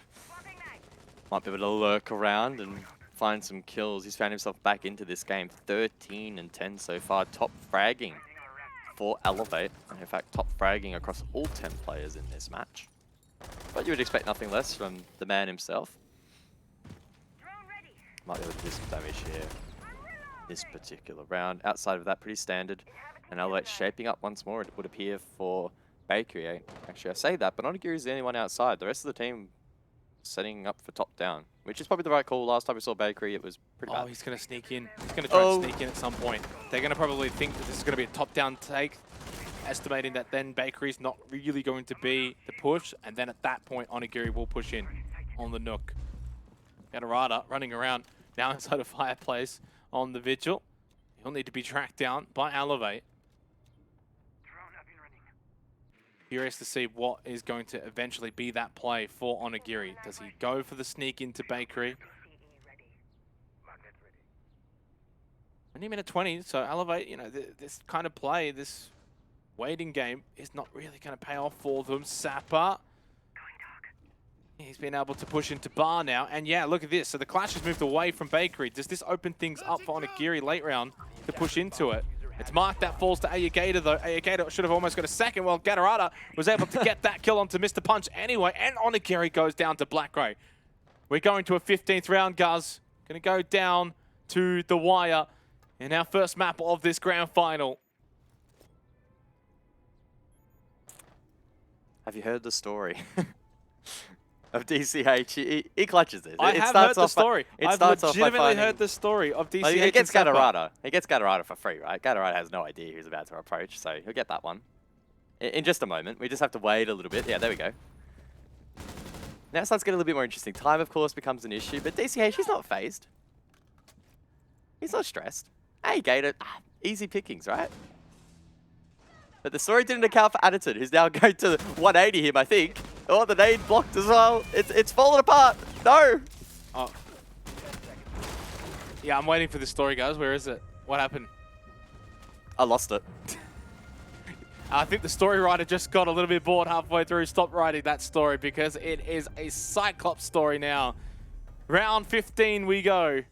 Might be able to lurk around and find some kills. He's found himself back into this game. 13 and 10 so far. Top fragging for Elevate. And in fact, top fragging across all 10 players in this match. But you would expect nothing less from the man himself. Might be able to do some damage here this particular round. Outside of that, pretty standard. And Elevate shaping up once more, it would appear, for Bakery. Actually, I say that, but Onigiri is the only one outside. The rest of the team setting up for top down, which is probably the right call. Last time we saw Bakery, it was pretty bad. Oh, he's going to sneak in. He's going to try and sneak in at some point. They're going to probably think that this is going to be a top-down take, estimating that then Bakery's not really going to be the push, and then at that point, Onigiri will push in on the Nook. Gatorada running around now inside a fireplace on the Vigil. He'll need to be tracked down by Elevate. Curious to see what is going to eventually be that play for Onigiri. Does he go for the sneak into Bakery? 20 minute 20, so Elevate, you know, this kind of play, this waiting game is not really going to pay off for them. Sapper, he's been able to push into Bar now, and yeah, look at this. So the Clash has moved away from Bakery. Does this open things up for Onigiri late round to push into it? It's Mark that falls to Ayagator though. Ayagator should have almost got a second. Well, Gatorada was able to get that kill onto Mr. Punch anyway, and Onigiri goes down to Black Ray. We're going to a 15th round, Guz. Going to go down to the wire in our first map of this grand final. Have you heard the story of DCH? He clutches it. I have heard the story. I've legitimately heard the the story of DCH. He gets and Sapper. Gatorada. He gets Gatorada for free, right? Gatorada has no idea who's about to approach, so he'll get that one. In just a moment. We just have to wait a little bit. Yeah, there we go. Now it starts getting a little bit more interesting. Time, of course, becomes an issue, but DCH, he's not phased. He's not stressed. Hey, Gator. Easy pickings, right? But the story didn't account for Attitude, who's now going to 180 him, I think. Oh, the nade blocked as well. It's falling apart. No. Oh. Yeah, I'm waiting for the story, guys. Where is it? What happened? I lost it. I think the story writer just got a little bit bored halfway through, stopped writing that story because it is a Cyclops story now. Round 15 we go.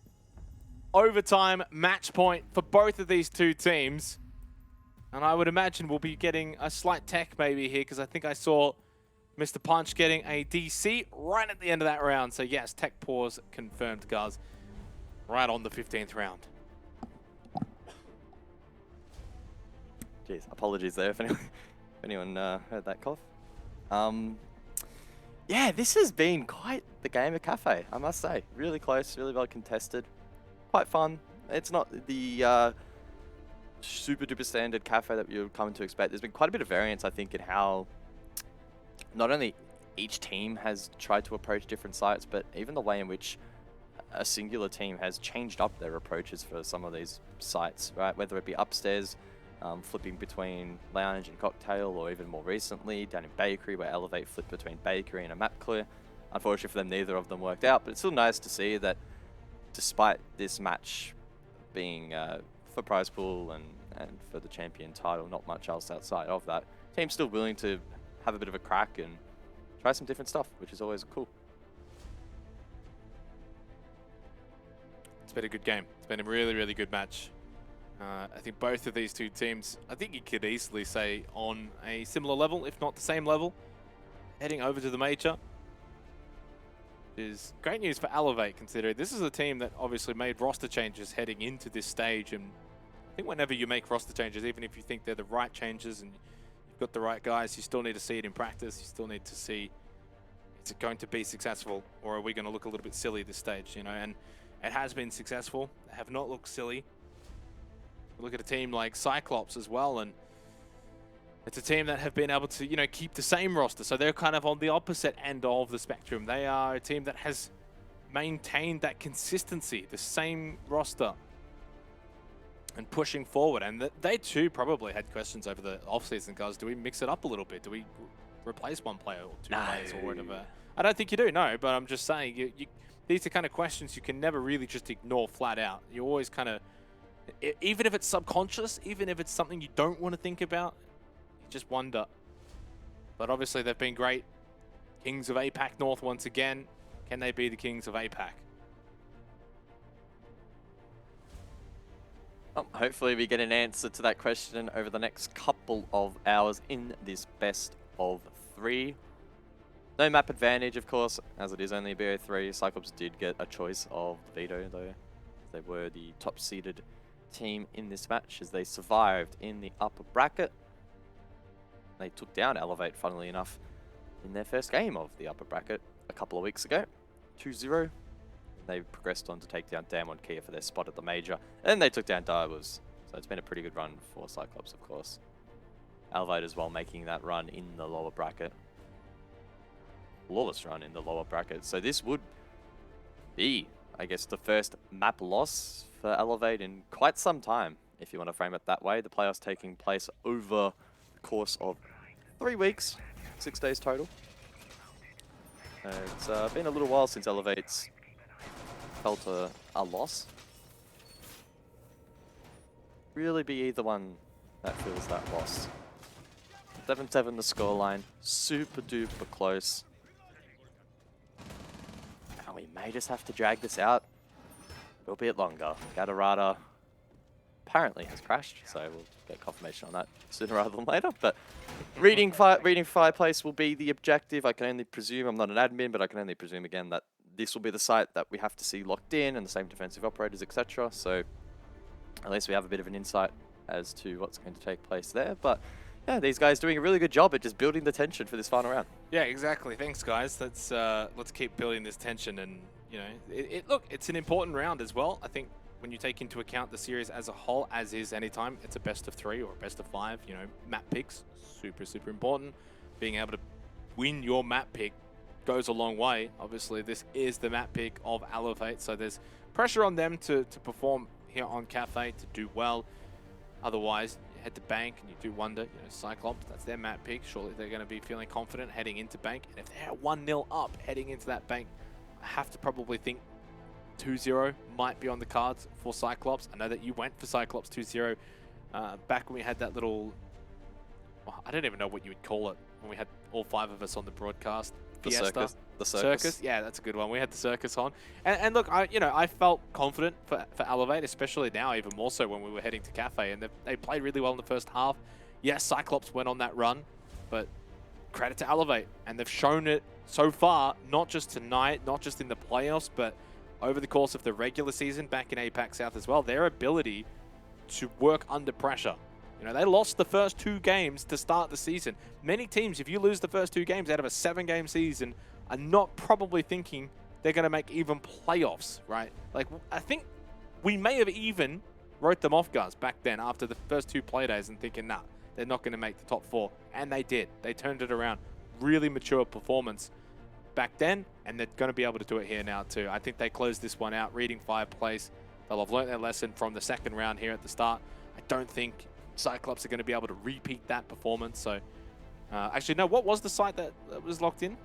Overtime match point for both of these two teams. And I would imagine we'll be getting a slight tech maybe here because I think I saw Mr. Punch getting a DC right at the end of that round. So yes, tech pause confirmed, guys. Right on the 15th round. Jeez, apologies there if anyone heard that cough. Yeah, this has been quite the game of Kafe, I must say. Really close, really well contested. Quite fun. It's not the super duper standard Kafe that you'd come to expect. There's been quite a bit of variance, I think, in how not only each team has tried to approach different sites, but even the way in which a singular team has changed up their approaches for some of these sites, right? Whether it be upstairs, flipping between Lounge and Cocktail, or even more recently down in Bakery where Elevate flipped between Bakery and a map clear. Unfortunately for them, neither of them worked out, but it's still nice to see that despite this match being for prize pool and for the champion title, not much else outside of that, team's still willing to have a bit of a crack and try some different stuff, which is always cool. It's been a good game. It's been a really, really good match. I think both of these two teams, I think you could easily say on a similar level, if not the same level, heading over to the major. Is great news for Elevate, considering this is a team that obviously made roster changes heading into this stage, and I think whenever you make roster changes, even if you think they're the right changes and you've got the right guys, you still need to see it in practice. You still need to see, is it going to be successful, or are we going to look a little bit silly at this stage, you know? And it has been successful. They have not looked silly. Look at a team like Cyclops as well, and it's a team that have been able to, you know, keep the same roster. So they're kind of on the opposite end of the spectrum. They are a team that has maintained that consistency, the same roster, and pushing forward. And they too probably had questions over the offseason, guys. Do we mix it up a little bit? Do we replace one player or two players or whatever? I don't think you do, no, but I'm just saying, these are kind of questions you can never really just ignore flat out. You always kind of, even if it's subconscious, even if it's something you don't want to think about, you just wonder. But obviously they've been great. Kings of APAC North once again. Can they be the Kings of APAC? Hopefully we get an answer to that question over the next couple of hours in this best of 3. No map advantage, of course, as it is only a BO3. Cyclops did get a choice of the veto, though. They were the top-seeded team in this match as they survived in the upper bracket. They took down Elevate, funnily enough, in their first game of the upper bracket a couple of weeks ago, 2-0. They progressed on to take down Damwon Kia for their spot at the major, and they took down Direwolves. So it's been a pretty good run for Cyclops, of course. Elevate as well making that run in the lower bracket. Flawless run in the lower bracket. So this would be, I guess, the first map loss for Elevate in quite some time, if you want to frame it that way. The playoffs taking place over the course of 3 weeks, 6 days total. It's been a little while since Elevate's felt a loss. Really be either one that feels that loss. 7-7 the scoreline, super duper close. And we may just have to drag this out a little bit longer. Gatorada apparently has crashed, so we'll get confirmation on that sooner rather than later. But reading fireplace will be the objective. I can only presume, I'm not an admin, but I can only presume again that this will be the site that we have to see locked in and the same defensive operators, etc. So at least we have a bit of an insight as to what's going to take place there. But yeah, these guys doing a really good job at just building the tension for this final round. Yeah, exactly. Thanks, guys. Let's keep building this tension, and you know, look, it's an important round as well. I think when you take into account the series as a whole, as is anytime, it's a best of 3 or a best of 5. You know, map picks, super important. Being able to win your map pick goes a long way. Obviously, this is the map pick of Elevate, so there's pressure on them to perform here on Kafe, to do well. Otherwise, you head to Bank and you do wonder. You know, Cyclops, that's their map pick. Surely they're going to be feeling confident heading into Bank. And if they're 1-0 up heading into that Bank, I have to probably think 2-0 might be on the cards for Cyclops. I know that you went for Cyclops 2-0 back when we had that little, well, I don't even know what you would call it, when we had all 5 of us on the broadcast. Fiesta. The circus. Yeah, that's a good one. We had the circus on. And look, I felt confident for Elevate, especially now, even more so when we were heading to Kafe, and they played really well in the first half. Yes, Cyclops went on that run, but credit to Elevate, and they've shown it so far, not just tonight, not just in the playoffs, but over the course of the regular season back in APAC South as well, their ability to work under pressure. You know, they lost the first 2 games to start the season. Many teams, if you lose the first 2 games out of a 7-game season, are not probably thinking they're going to make even playoffs, right? Like, I think we may have even wrote them off, guys, back then after the first 2 play days and thinking, nah, they're not going to make the top 4. And they did. They turned it around. Really mature performance back then, and they're going to be able to do it here now too. I think they closed this one out, reading fireplace. They'll have learned their lesson from the second round here at the start. I don't think Cyclops are going to be able to repeat that performance. So, actually, no, what was the site that was locked in?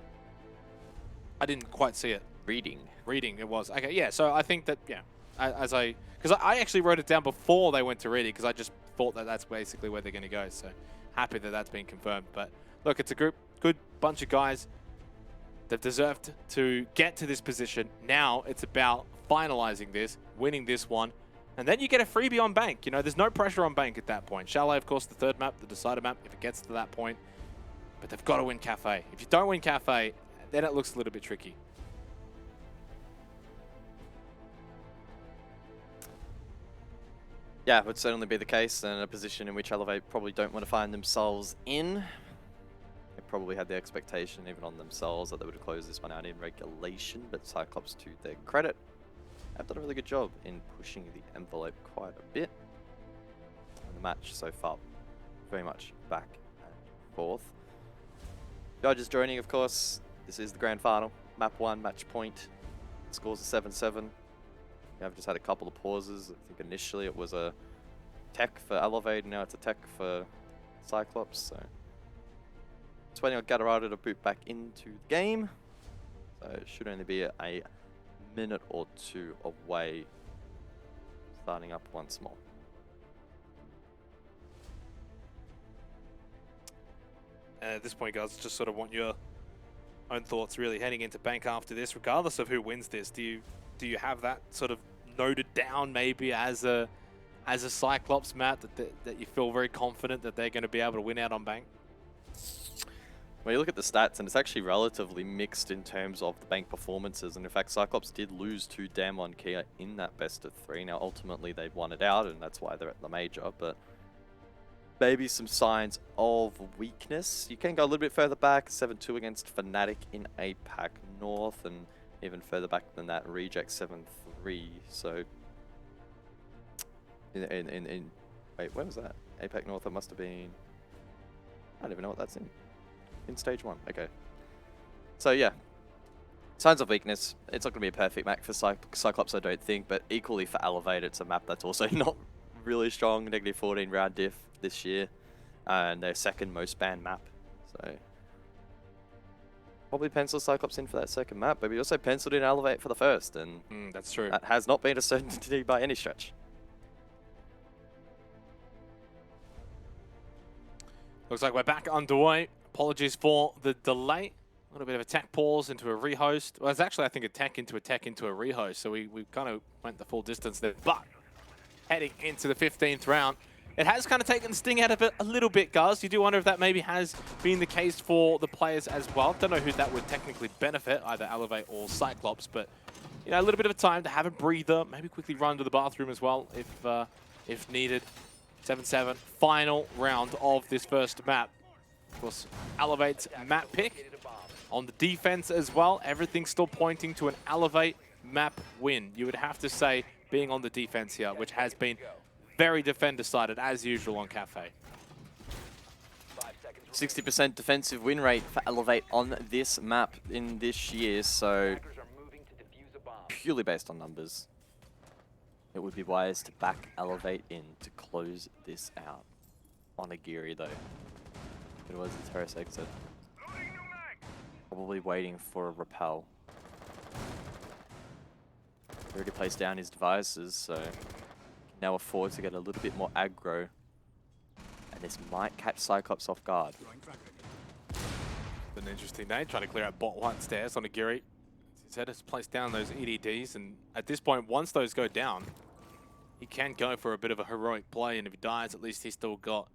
I didn't quite see it. Reading, it was. Okay, yeah, so I think that, yeah, because I actually wrote it down before they went to reading, because I just thought that that's basically where they're going to go. So, happy that that's been confirmed. But, look, it's a good bunch of guys that deserved to get to this position. Now, it's about finalizing this, winning this one, and then you get a freebie on Bank. You know, there's no pressure on Bank at that point. Chalet, of course, the 3rd map, the decider map, if it gets to that point. But they've got to win Kafe. If you don't win Kafe, then it looks a little bit tricky. Yeah, it would certainly be the case, and a position in which Elevate probably don't want to find themselves in. They probably had the expectation, even on themselves, that they would have closed this one out in regulation, but Cyclops, to their credit, have done a really good job in pushing the envelope quite a bit. And the match so far, very much back and forth. Judges joining, of course. This is the grand final. Map 1, match point. Scores are 7-7. I've just had a couple of pauses. I think initially it was a tech for Elevate, now it's a tech for Cyclops. So it's waiting on Gatorada to boot back into the game. So it should only be a minute or 2 away, starting up once more. At this point, guys, just sort of want your own thoughts really heading into Bank after this, regardless of who wins this. Do you have that sort of noted down maybe as a Cyclops map that you feel very confident that they're going to be able to win out on Bank? When you look at the stats, and it's actually relatively mixed in terms of the Bank performances, and in fact Cyclops did lose to Damwon Kia in that best of 3. Now ultimately they won it out, and that's why they're at the major, but maybe some signs of weakness. You can go a little bit further back, 7-2 against Fnatic in APAC North, and even further back than that, Reject 7-3. So wait, where was that? APAC North, it must have been, I don't even know what that's in stage 1. Okay. So yeah, Signs of weakness. It's not going to be a perfect map for Cyclops, I don't think, but equally for Elevate, it's a map that's also not really strong. Negative 14 round diff this year, and their second most banned map. So probably pencil Cyclops in for that second map, but we also penciled in Elevate for the first, and that's true. that has not been a certainty by any stretch. Looks like we're back underway. Apologies for the delay. A little bit of a tech pause into a rehost. Well, it's actually, I think, a tech into a rehost. So we kind of went the full distance there. But heading into the 15th round, it has kind of taken the sting out of it a little bit, guys. You do wonder if that maybe has been the case for the players as well. Don't know who that would technically benefit, either Elevate or Cyclops. But, you know, a little bit of a time to have a breather. Maybe quickly run to the bathroom as well if needed. 7-7, final round of this first map. Of course, Elevate's map pick. On the defense as well, everything's still pointing to an Elevate map win. You would have to say, being on the defense here, which has been very defender-sided, as usual on Kafe. 60% defensive win rate for Elevate on this map in this year, so purely based on numbers, it would be wise to back Elevate in to close this out. Onigiri, though. It was the terrace exit. Probably waiting for a repel. He already placed down his devices, so can now afford to get a little bit more aggro. And this might catch Cyclops off guard. An interesting day, trying to clear out bot one stairs on Onigiri. He said has placed down those EDDs, and at this point, once those go down, he can go for a bit of a heroic play, and if he dies, at least he's still got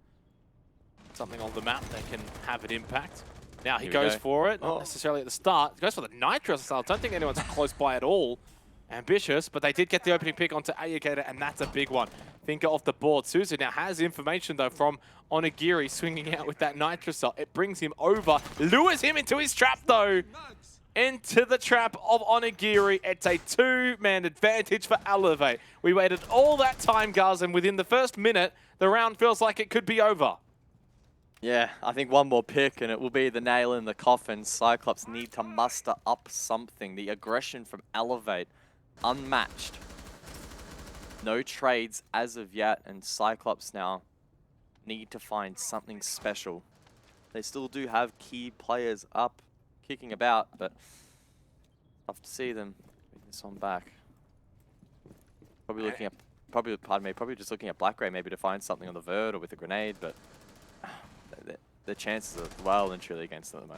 something on the map that can have an impact. Now he goes for it, not necessarily at the start. He goes for the Nitro style. Don't think anyone's close by at all. Ambitious, but they did get the opening pick onto Ayugator, and that's a big one. Finger off the board. Suzu now has information, though, from Onigiri swinging out with that Nitro cell. It brings him over, lures him into his trap, though. Into the trap of Onigiri. It's a two-man advantage for Elevate. We waited all that time, guys, and within the first minute, the round feels like it could be over. Yeah, I think one more pick and it will be the nail in the coffin. Cyclops need to muster up something. The aggression from Elevate, unmatched. No trades as of yet, and Cyclops now need to find something special. They still do have key players up, kicking about, but tough to see them bring this one back. Probably looking at, probably just looking at Black Ray maybe to find something on the vert or with a grenade, but the chances are well and truly against them at the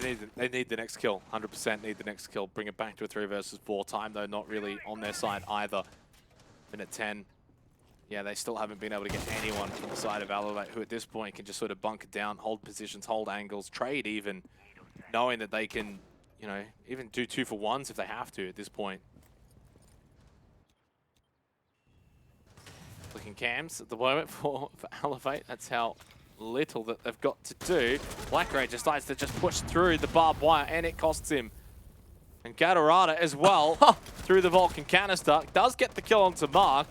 moment. They need the next kill, 100% need the next kill. Bring it back to a 3 versus 4 time, though not really on their side either. Minute 10. Yeah, they still haven't been able to get anyone from the side of Elevate, who at this point can just sort of bunker down, hold positions, hold angles, trade even, knowing that they can, you know, even do 2-for-1s if they have to at this point. Looking cams at the moment for Elevate. That's how little that they've got to do. Black Ray decides to just push through the barbed wire, and it costs him. And Gatorada as well through the Vulcan canister. Does get the kill onto Mark.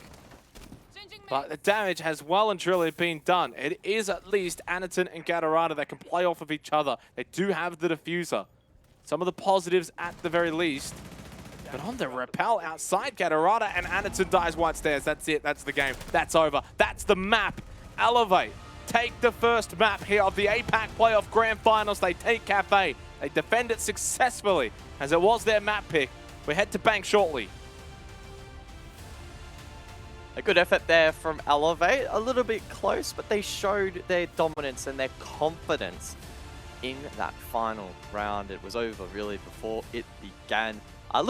But the damage has well and truly been done. It is at least Anaton and Gatorada that can play off of each other. They do have the diffuser. Some of the positives at the very least. But on the repel outside, Gatorada and Anaton dies white stairs. That's it. That's the game. That's over. That's the map. Elevate take the first map here of the APAC Playoff Grand Finals. They take Kafe. They defend it successfully, as it was their map pick. We head to bank shortly. A good effort there from Elevate. A little bit close, but they showed their dominance and their confidence in that final round. It was over really before it began.